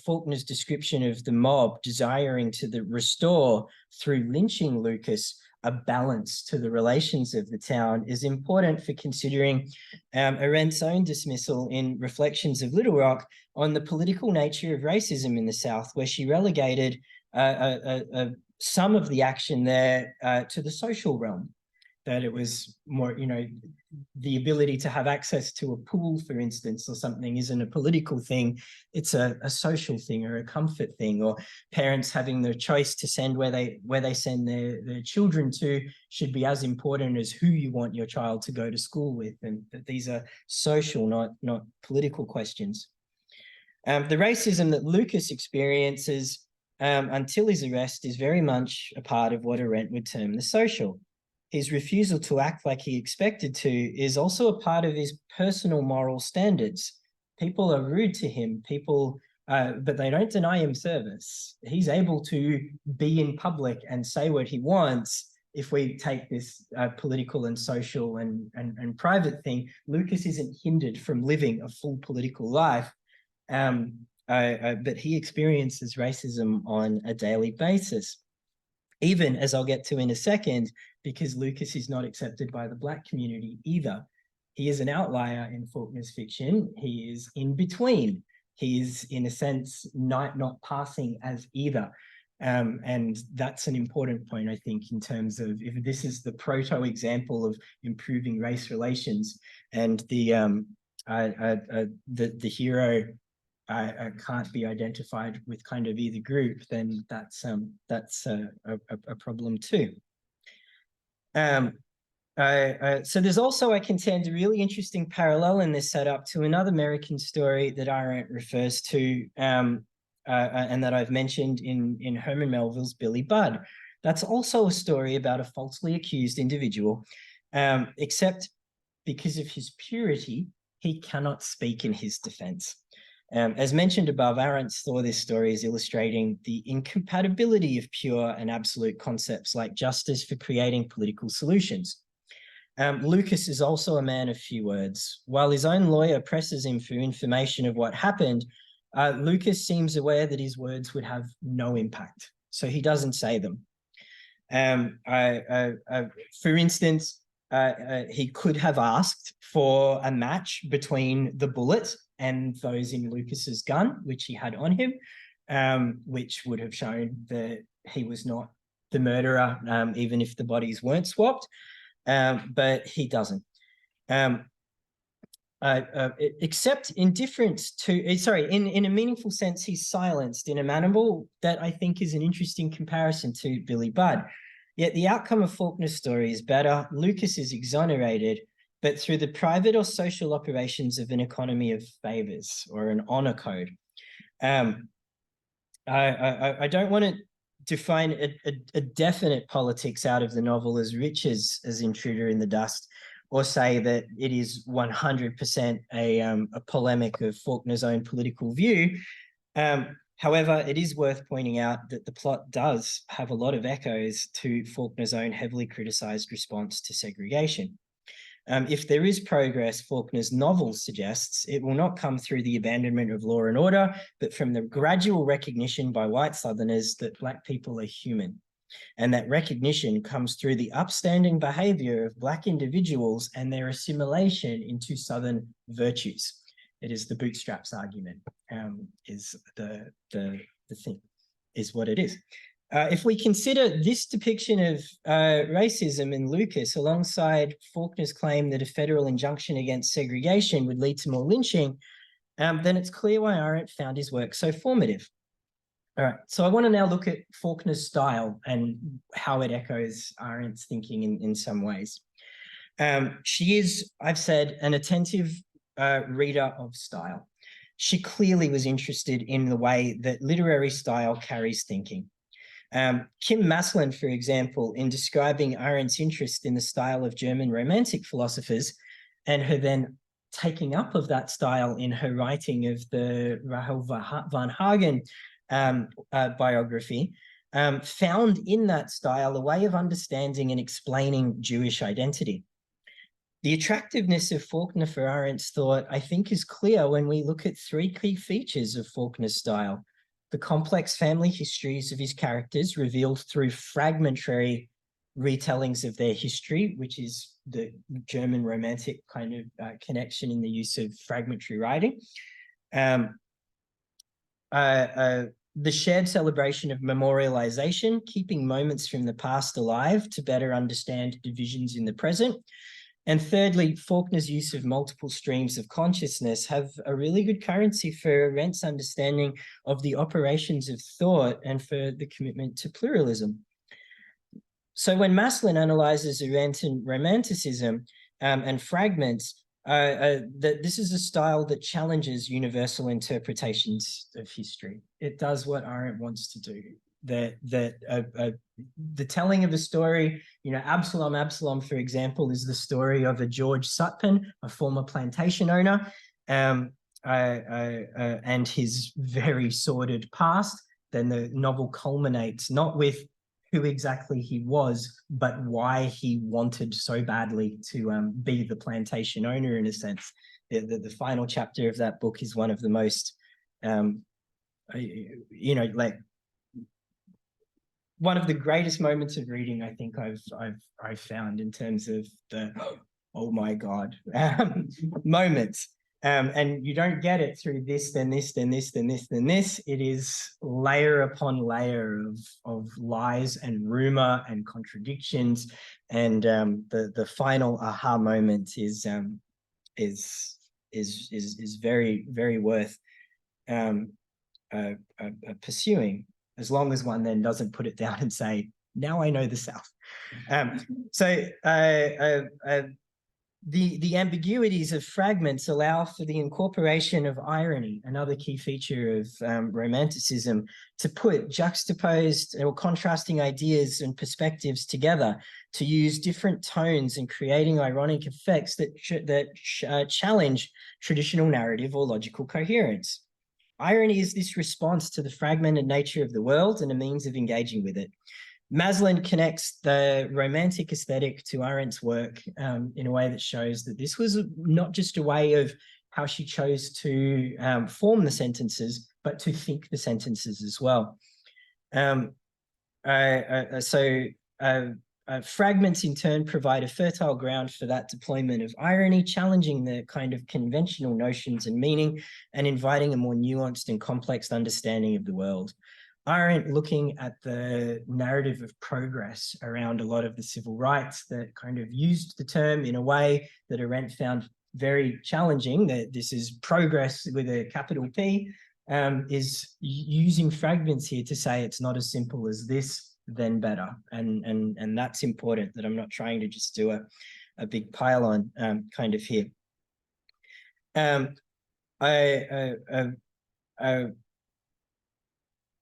Faulkner's description of the mob desiring to restore through lynching Lucas a balance to the relations of the town is important for considering Arendt's own dismissal in Reflections of Little Rock on the political nature of racism in the South, where she relegated some of the action there to the social realm, that it was more, the ability to have access to a pool, for instance, or something isn't a political thing, it's a social thing or a comfort thing, or parents having the choice to send where they send their children to should be as important as who you want your child to go to school with, and that these are social, not political questions. The racism that Lucas experiences until his arrest is very much a part of what Arendt would term the social. His refusal to act like he expected to is also a part of his personal moral standards. People are rude to him. People but they don't deny him service. He's able to be in public and say what he wants. If we take this political and social and private thing, Lucas isn't hindered from living a full political life, but he experiences racism on a daily basis. Even, as I'll get to in a second, because Lucas is not accepted by the Black community either. He is an outlier in Faulkner's fiction. He is in between. He is, in a sense, not passing as either. And that's an important point, I think, in terms of if this is the proto-example of improving race relations, and the hero can't be identified with kind of either group, then that's a problem too. So there's also, I contend, a really interesting parallel in this setup to another American story that Arendt refers to, and that I've mentioned in Herman Melville's Billy Budd. That's also a story about a falsely accused individual, except because of his purity, he cannot speak in his defense. As mentioned above, Arendt saw this story as illustrating the incompatibility of pure and absolute concepts like justice for creating political solutions. Lucas is also a man of few words. While his own lawyer presses him for information of what happened, Lucas seems aware that his words would have no impact, so he doesn't say them. For instance, he could have asked for a match between the bullet and those in Lucas's gun, which he had on him, which would have shown that he was not the murderer, even if the bodies weren't swapped, but he doesn't. Except in difference to, in a meaningful sense, he's silenced in a manner that I think is an interesting comparison to Billy Budd. Yet the outcome of Faulkner's story is better. Lucas is exonerated, but through the private or social operations of an economy of favors or an honor code. I don't want to define a definite politics out of the novel as rich as Intruder in the Dust, or say that it is 100% a polemic of Faulkner's own political view. However, it is worth pointing out that the plot does have a lot of echoes to Faulkner's own heavily criticized response to segregation. If there is progress, Faulkner's novel suggests, it will not come through the abandonment of law and order, but from the gradual recognition by white Southerners that Black people are human. And that recognition comes through the upstanding behavior of Black individuals and their assimilation into Southern virtues. It is the bootstraps argument, is the thing, is what it is. If we consider this depiction of racism in Lucas alongside Faulkner's claim that a federal injunction against segregation would lead to more lynching, then it's clear why Arendt found his work so formative. All right, so I want to now look at Faulkner's style and how it echoes Arendt's thinking in some ways. She is, I've said, an attentive reader of style. She clearly was interested in the way that literary style carries thinking. Kim Maslin, for example, in describing Arendt's interest in the style of German Romantic philosophers and her then taking up of that style in her writing of the Rahel van Hagen biography, found in that style a way of understanding and explaining Jewish identity. The attractiveness of Faulkner for Arendt's thought, I think, is clear when we look at three key features of Faulkner's style: the complex family histories of his characters revealed through fragmentary retellings of their history, which is the German Romantic kind of connection in the use of fragmentary writing. The shared celebration of memorialization, keeping moments from the past alive to better understand divisions in the present. And thirdly, Faulkner's use of multiple streams of consciousness have a really good currency for Arendt's understanding of the operations of thought and for the commitment to pluralism. So when Maslin analyzes Arendt and Romanticism and fragments, that this is a style that challenges universal interpretations of history. It does what Arendt wants to do. The telling of a story, Absalom Absalom, for example, is the story of a George Sutpen, a former plantation owner, and his very sordid past, then the novel culminates not with who exactly he was, but why he wanted so badly to be the plantation owner, in a sense. The final chapter of that book is one of the most, like one of the greatest moments of reading I think I've found, in terms of the oh my God moments. And you don't get it through this, then this, then this, then this, then this. It is layer upon layer of lies and rumor and contradictions. And the final aha moment is very, very worth pursuing, as long as one then doesn't put it down and say, now I know the South. The ambiguities of fragments allow for the incorporation of irony, another key feature of Romanticism, to put juxtaposed or contrasting ideas and perspectives together, to use different tones and creating ironic effects that challenge traditional narrative or logical coherence. Irony is this response to the fragmented nature of the world and a means of engaging with it. Maslin connects the romantic aesthetic to Arendt's work in a way that shows that this was not just a way of how she chose to form the sentences, but to think the sentences as well. Fragments in turn provide a fertile ground for that deployment of irony, challenging the kind of conventional notions and meaning and inviting a more nuanced and complex understanding of the world. Arendt, looking at the narrative of progress around a lot of the civil rights that kind of used the term in a way that Arendt found very challenging, that this is progress with a capital P, is using fragments here to say it's not as simple as this, then better. And that's important, that I'm not trying to just do a big pile-on kind of here.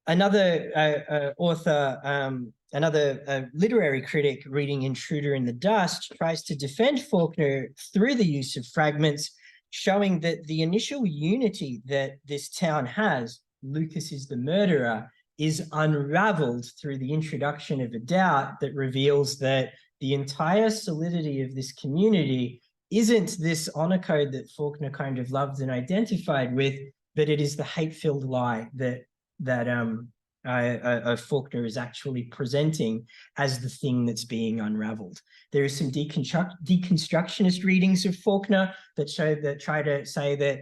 Another author, another literary critic reading Intruder in the Dust tries to defend Faulkner through the use of fragments, showing that the initial unity that this town has, Lucas is the murderer, is unraveled through the introduction of a doubt that reveals that the entire solidity of this community isn't this honor code that Faulkner kind of loved and identified with, but it is the hate-filled lie that Faulkner is actually presenting as the thing that's being unraveled. There is some deconstructionist readings of Faulkner that try to say that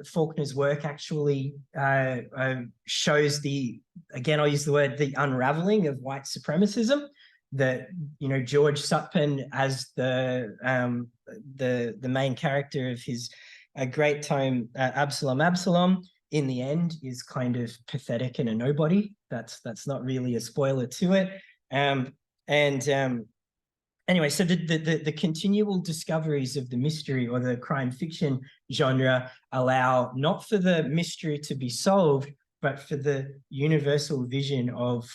Faulkner's work actually shows again, I'll use the word, the unraveling of white supremacism. That, George Sutpen as the main character of his great tome Absalom Absalom, in the end, is kind of pathetic and a nobody. That's not really a spoiler to it. Anyway, so the continual discoveries of the mystery or the crime fiction genre allow not for the mystery to be solved, but for the universal vision of,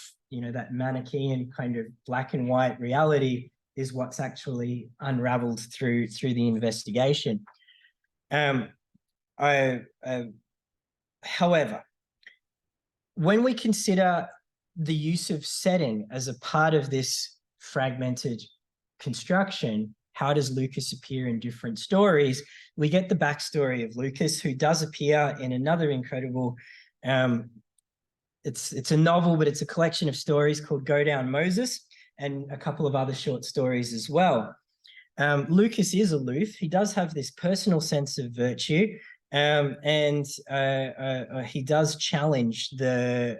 that Manichaean kind of black and white reality is what's actually unraveled through the investigation. However, when we consider the use of setting as a part of this fragmented construction, how does Lucas appear in different stories? We get the backstory of Lucas, who does appear in another incredible, it's a novel, but it's a collection of stories called Go Down Moses, and a couple of other short stories as well. Lucas is aloof. He does have this personal sense of virtue, and he does challenge the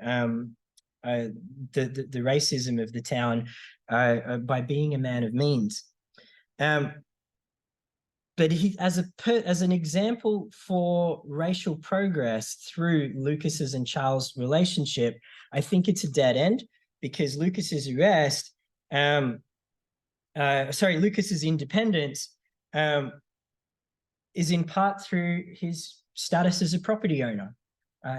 racism of the town by being a man of means. But he, as an example for racial progress through Lucas's and Charles' relationship, I think it's a dead end, because Lucas's arrest, Lucas's independence is in part through his status as a property owner.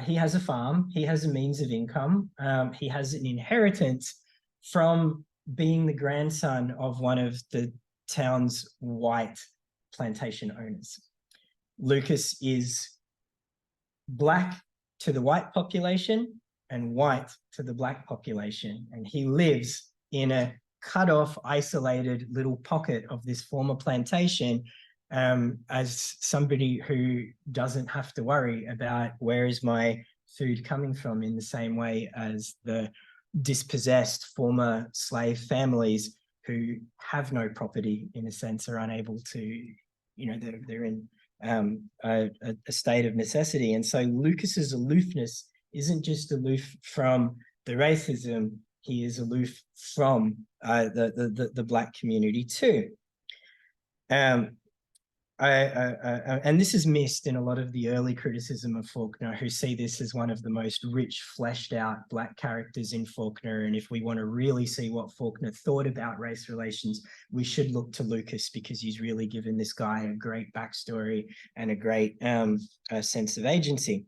He has a farm, he has a means of income, he has an inheritance from being the grandson of one of the town's white plantation owners. Lucas is black to the white population and white to the black population. And he lives in a cut off, isolated little pocket of this former plantation as somebody who doesn't have to worry about where is my food coming from, in the same way as the dispossessed former slave families who have no property, in a sense, are unable to, you know, they're in a state of necessity. And so Lucas's aloofness isn't just aloof from the racism, he is aloof from the Black community too. And this is missed in a lot of the early criticism of Faulkner, who see this as one of the most rich, fleshed out Black characters in Faulkner. And if we want to really see what Faulkner thought about race relations, we should look to Lucas, because he's really given this guy a great backstory and a great sense of agency.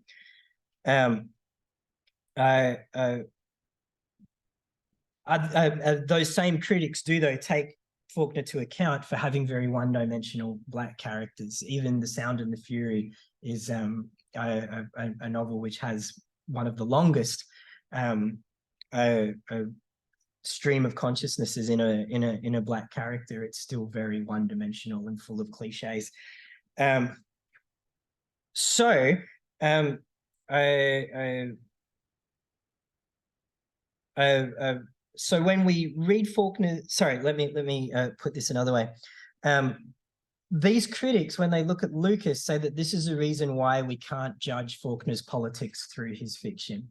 Those same critics do, though, take Faulkner to account for having very one-dimensional Black characters. Even The Sound and the Fury is a novel which has one of the longest stream of consciousnesses in a Black character. It's still very one-dimensional and full of cliches. So when we read Faulkner, sorry, let me put this another way. These critics, when they look at Lucas, say that this is a reason why we can't judge Faulkner's politics through his fiction.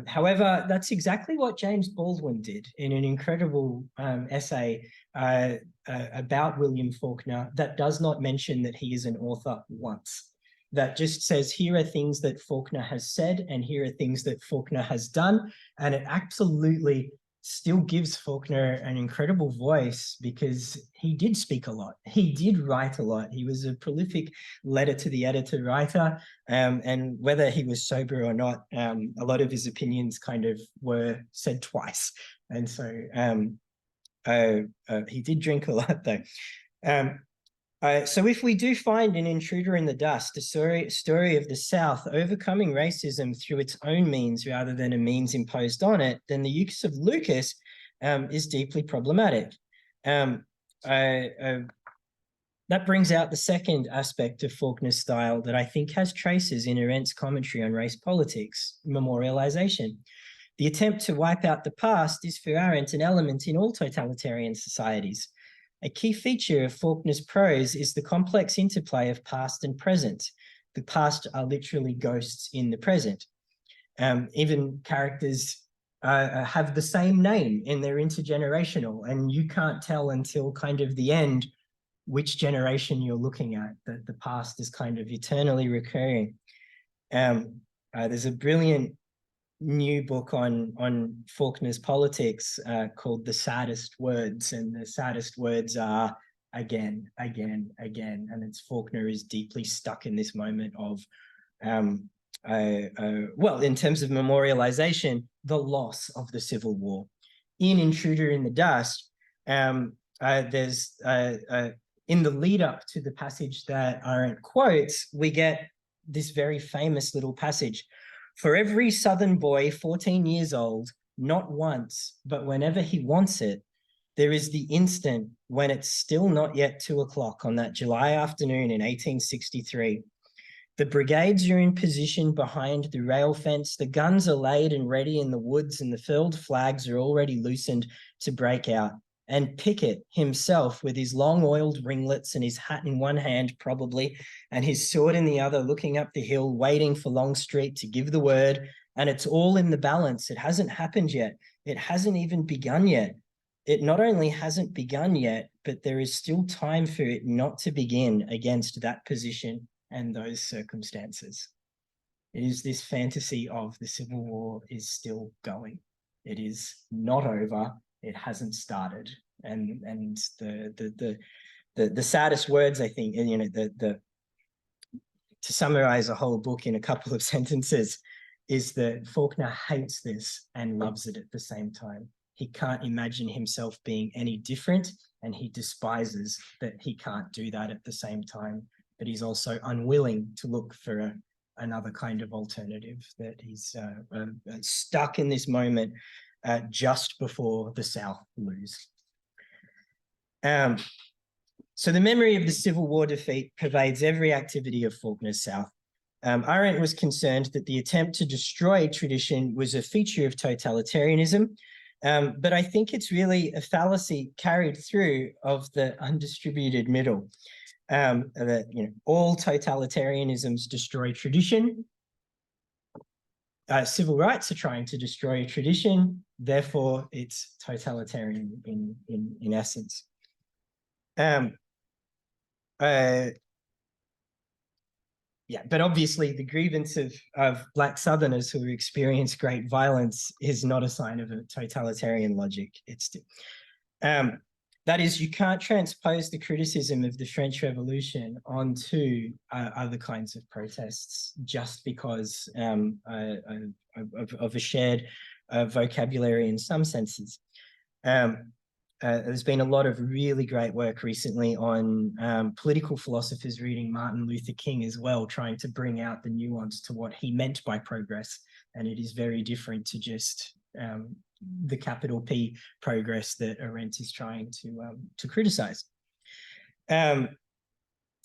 However, that's exactly what James Baldwin did in an incredible essay about William Faulkner that does not mention that he is an author once. That just says, here are things that Faulkner has said and here are things that Faulkner has done. And it absolutely still gives Faulkner an incredible voice, because he did speak a lot. He did write a lot. He was a prolific letter to the editor writer. And whether he was sober or not, a lot of his opinions kind of were said twice. And so he did drink a lot, though. So if we do find an Intruder in the Dust, a story of the South overcoming racism through its own means rather than a means imposed on it, then the use of Lucas is deeply problematic. That brings out the second aspect of Faulkner's style that I think has traces in Arendt's commentary on race politics, memorialization. The attempt to wipe out the past is for Arendt an element in all totalitarian societies. A key feature of Faulkner's prose is the complex interplay of past and present. The past are literally ghosts in the present. Even characters have the same name and they're intergenerational, and you can't tell until kind of the end which generation you're looking at, that the past is kind of eternally recurring. There's a brilliant new book on Faulkner's politics called The Saddest Words, and the saddest words are again, again, again. And it's Faulkner is deeply stuck in this moment of, well, in terms of memorialization, the loss of the Civil War. In Intruder in the Dust, there's, in the lead up to the passage that Arendt quotes, we get this very famous little passage. For every Southern boy 14 years old, not once, but whenever he wants it, there is the instant when it's still not yet 2 o'clock on that July afternoon in 1863. The brigades are in position behind the rail fence, the guns are laid and ready in the woods, and the furled flags are already loosened to break out. And Pickett himself, with his long oiled ringlets and his hat in one hand probably, and his sword in the other, looking up the hill, waiting for Longstreet to give the word. And it's all in the balance. It hasn't happened yet. It hasn't even begun yet. It not only hasn't begun yet, but there is still time for it not to begin against that position and those circumstances. It is this fantasy of the Civil War is still going. It is not over. It hasn't started. And the saddest words, I think, and, you know, to summarize a whole book in a couple of sentences, is that Faulkner hates this and loves it at the same time. He can't imagine himself being any different, and he despises that he can't do that at the same time. But he's also unwilling to look for another kind of alternative, that he's stuck in this moment just before the South lose. So the memory of the Civil War defeat pervades every activity of Faulkner's South. Arendt was concerned that the attempt to destroy tradition was a feature of totalitarianism, but I think it's really a fallacy carried through of the undistributed middle. That all totalitarianisms destroy tradition. Civil rights are trying to destroy a tradition, therefore it's totalitarian in essence. Yeah, but obviously the grievance of Black Southerners who experience great violence is not a sign of a totalitarian logic. It's that is, you can't transpose the criticism of the French Revolution onto other kinds of protests just because of a shared vocabulary in some senses. There's been a lot of really great work recently on political philosophers reading Martin Luther King as well, trying to bring out the nuance to what he meant by progress. And it is very different to just the capital P progress that Arendt is trying to criticize. The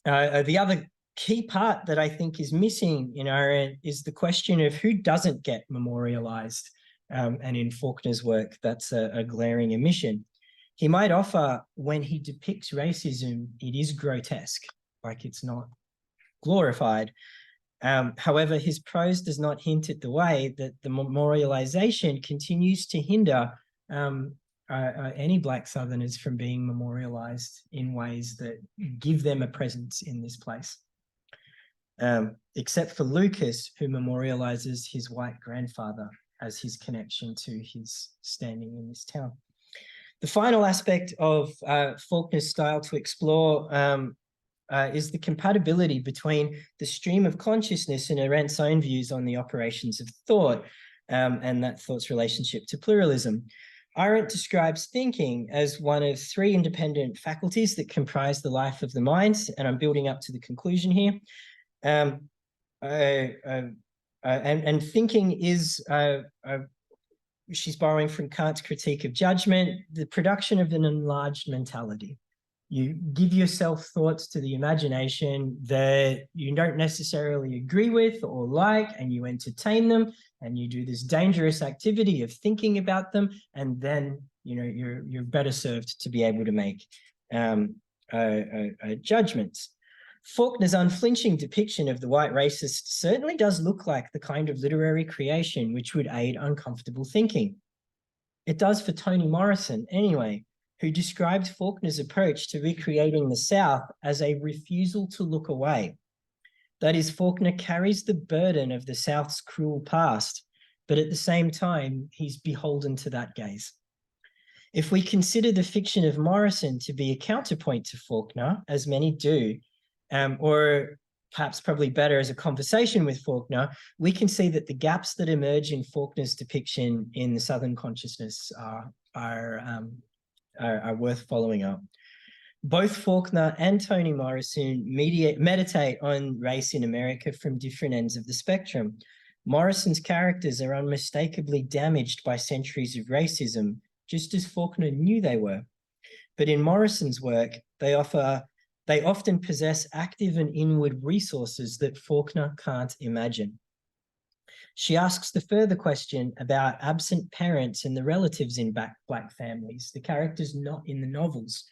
other key part that I think is missing in Arendt is the question of who doesn't get memorialized. And in Faulkner's work, that's a glaring omission. He might offer, when he depicts racism, it is grotesque, like it's not glorified. However, his prose does not hint at the way that the memorialization continues to hinder any Black Southerners from being memorialized in ways that give them a presence in this place. Except for Lucas, who memorializes his white grandfather as his connection to his standing in this town. The final aspect of Faulkner's style to explore is the compatibility between the stream of consciousness and Arendt's own views on the operations of thought and that thought's relationship to pluralism. Arendt describes thinking as one of three independent faculties that comprise the life of the mind, and I'm building up to the conclusion here. And thinking is she's borrowing from Kant's critique of judgment, the production of an enlarged mentality. You give yourself thoughts to the imagination that you don't necessarily agree with or like, and you entertain them, and you do this dangerous activity of thinking about them, and then you're better served to be able to make judgments. Faulkner's unflinching depiction of the white racist certainly does look like the kind of literary creation which would aid uncomfortable thinking. It does for Toni Morrison, anyway, who described Faulkner's approach to recreating the South as a refusal to look away. That is, Faulkner carries the burden of the South's cruel past, but at the same time, he's beholden to that gaze. If we consider the fiction of Morrison to be a counterpoint to Faulkner, as many do, or perhaps probably better as a conversation with Faulkner, we can see that the gaps that emerge in Faulkner's depiction in the Southern consciousness are worth following up. Both Faulkner and Toni Morrison meditate on race in America from different ends of the spectrum. Morrison's characters are unmistakably damaged by centuries of racism, just as Faulkner knew they were. But in Morrison's work, they often possess active and inward resources that Faulkner can't imagine. She asks the further question about absent parents and the relatives in Black families, the characters not in the novels.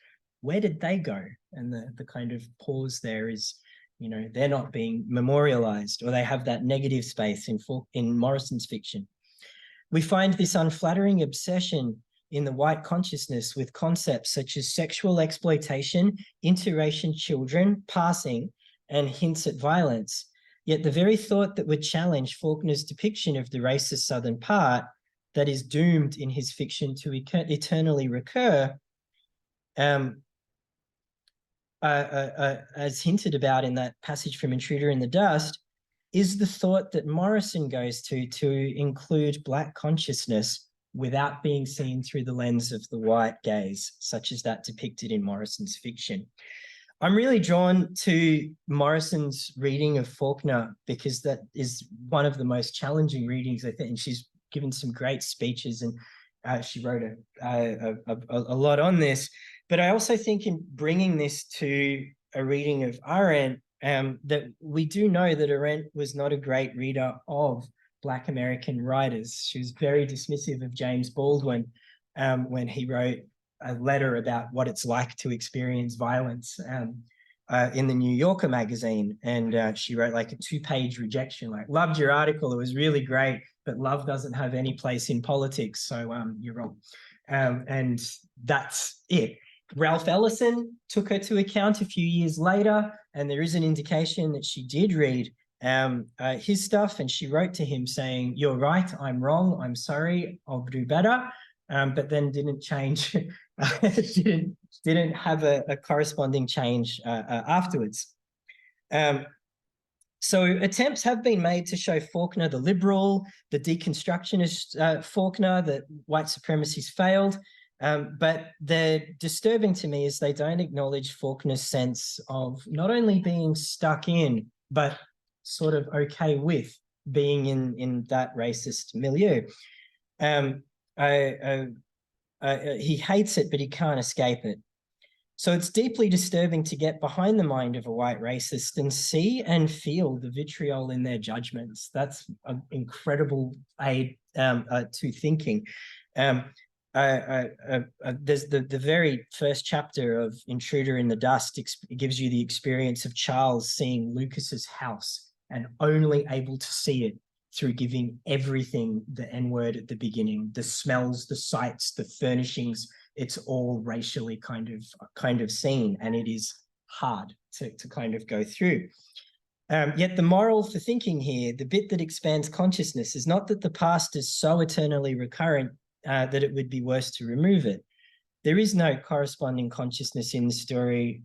Where did they go? And the kind of pause there is, they're not being memorialized, or they have that negative space in Morrison's fiction. We find this unflattering obsession in the white consciousness with concepts such as sexual exploitation, interracial children, passing, and hints at violence. Yet the very thought that would challenge Faulkner's depiction of the racist Southern part that is doomed in his fiction to eternally recur, as hinted about in that passage from Intruder in the Dust, is the thought that Morrison goes to include Black consciousness without being seen through the lens of the white gaze, such as that depicted in Morrison's fiction. I'm really drawn to Morrison's reading of Faulkner because that is one of the most challenging readings, I think. And she's given some great speeches, and she wrote a lot on this. But I also think in bringing this to a reading of Arendt, that we do know that Arendt was not a great reader of Black American writers. She was very dismissive of James Baldwin when he wrote a letter about what it's like to experience violence in the New Yorker magazine. And she wrote like a 2-page rejection, like, loved your article, it was really great, but love doesn't have any place in politics, so you're wrong. And that's it. Ralph Ellison took her to account a few years later, and there is an indication that she did read his stuff, and she wrote to him saying, "You're right, I'm wrong, I'm sorry, I'll do better," but then didn't change, didn't have a corresponding change afterwards. So attempts have been made to show Faulkner the liberal, the deconstructionist Faulkner, that white supremacy's failed. But the disturbing to me is they don't acknowledge Faulkner's sense of not only being stuck in, but sort of okay with being in that racist milieu. He hates it, but he can't escape it. So it's deeply disturbing to get behind the mind of a white racist and see and feel the vitriol in their judgments. That's an incredible aid to thinking. There's the very first chapter of Intruder in the Dust gives you the experience of Charles seeing Lucas's house and only able to see it through giving everything the N-word at the beginning, the smells, the sights, the furnishings. It's all racially kind of seen, and it is hard to kind of go through. Yet the moral for thinking here, the bit that expands consciousness, is not that the past is so eternally recurrent that it would be worse to remove it. There is no corresponding consciousness in the story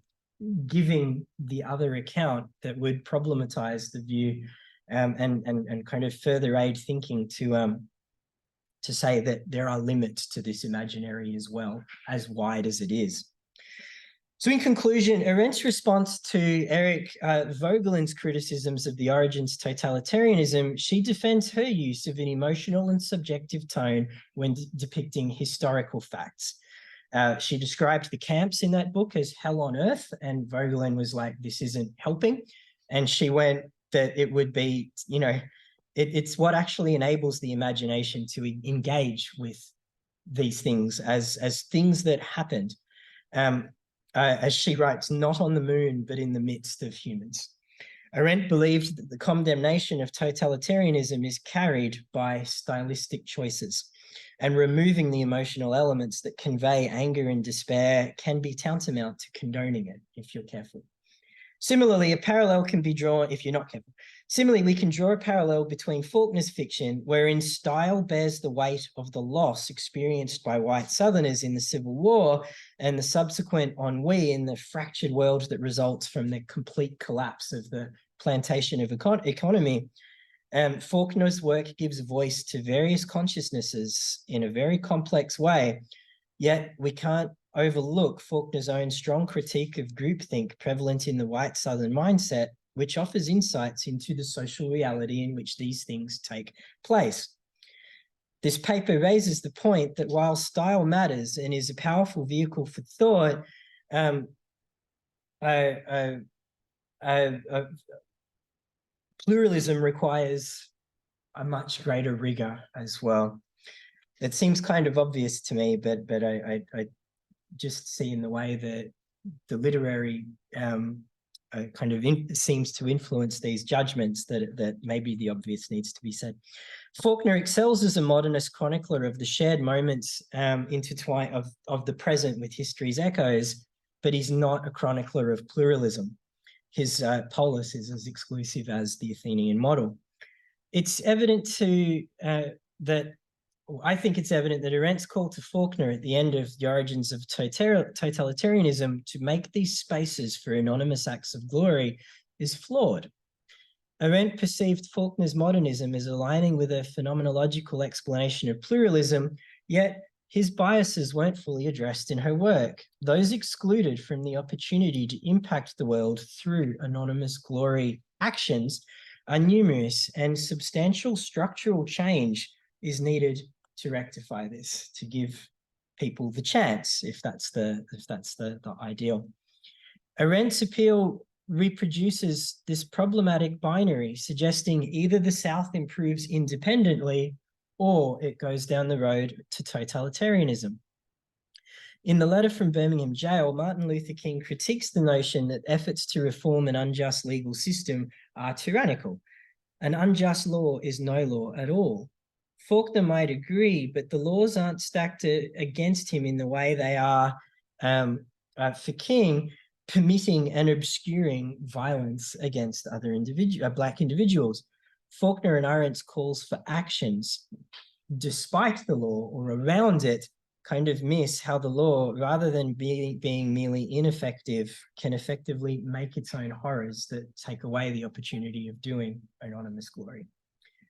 giving the other account that would problematize the view and kind of further aid thinking to say that there are limits to this imaginary as well, as wide as it is. So in conclusion, Arendt's response to Eric Voegelin's criticisms of the origins of totalitarianism, she defends her use of an emotional and subjective tone when depicting historical facts. She described the camps in that book as hell on earth, and Voegelin was like, this isn't helping. And she went that it would be, you know, it's what actually enables the imagination to engage with these things as things that happened. As she writes, not on the moon, but in the midst of humans. Arendt believed that the condemnation of totalitarianism is carried by stylistic choices, and removing the emotional elements that convey anger and despair can be tantamount to condoning it, if you're careful. Similarly, a parallel can be drawn if you're not careful. Similarly, we can draw a parallel between Faulkner's fiction, wherein style bears the weight of the loss experienced by white Southerners in the Civil War and the subsequent ennui in the fractured world that results from the complete collapse of the plantation of economy. Faulkner's work gives voice to various consciousnesses in a very complex way, yet we can't overlook Faulkner's own strong critique of groupthink prevalent in the white Southern mindset, which offers insights into the social reality in which these things take place. This paper raises the point that while style matters and is a powerful vehicle for thought, pluralism requires a much greater rigor as well. It seems kind of obvious to me, but I just see in the way that the literary seems to influence these judgments that maybe the obvious needs to be said. Faulkner excels as a modernist chronicler of the shared moments intertwined of the present with history's echoes, but he's not a chronicler of pluralism. His polis is as exclusive as the Athenian model. It's evident I think it's evident that Arendt's call to Faulkner at the end of The Origins of Totalitarianism to make these spaces for anonymous acts of glory is flawed. Arendt perceived Faulkner's modernism as aligning with a phenomenological explanation of pluralism, yet his biases weren't fully addressed in her work. Those excluded from the opportunity to impact the world through anonymous glory actions are numerous, and substantial structural change is needed to rectify this, to give people the chance, if that's the ideal. Arendt's appeal reproduces this problematic binary, suggesting either the South improves independently or it goes down the road to totalitarianism. In the letter from Birmingham jail, Martin Luther King critiques the notion that efforts to reform an unjust legal system are tyrannical. An unjust law is no law at all. Faulkner might agree, but the laws aren't stacked against him in the way they are for King, permitting and obscuring violence against other Black individuals. Faulkner and Arendt's calls for actions despite the law or around it kind of miss how the law, rather than being merely ineffective, can effectively make its own horrors that take away the opportunity of doing anonymous glory.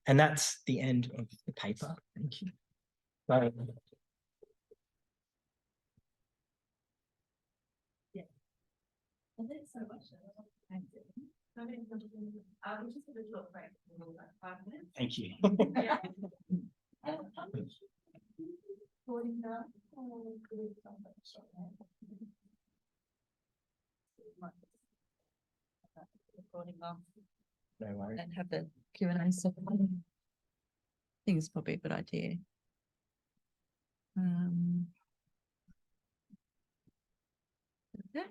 And that's the end of the paper. Thank you. Bye. Yeah. Well, thanks so much. Thanks. We'll just have a short break for like 5 minutes. Thank you. Yeah. Recording now. Recording off. No worries. And have the Q&A session. I think it's probably a good idea. Yeah.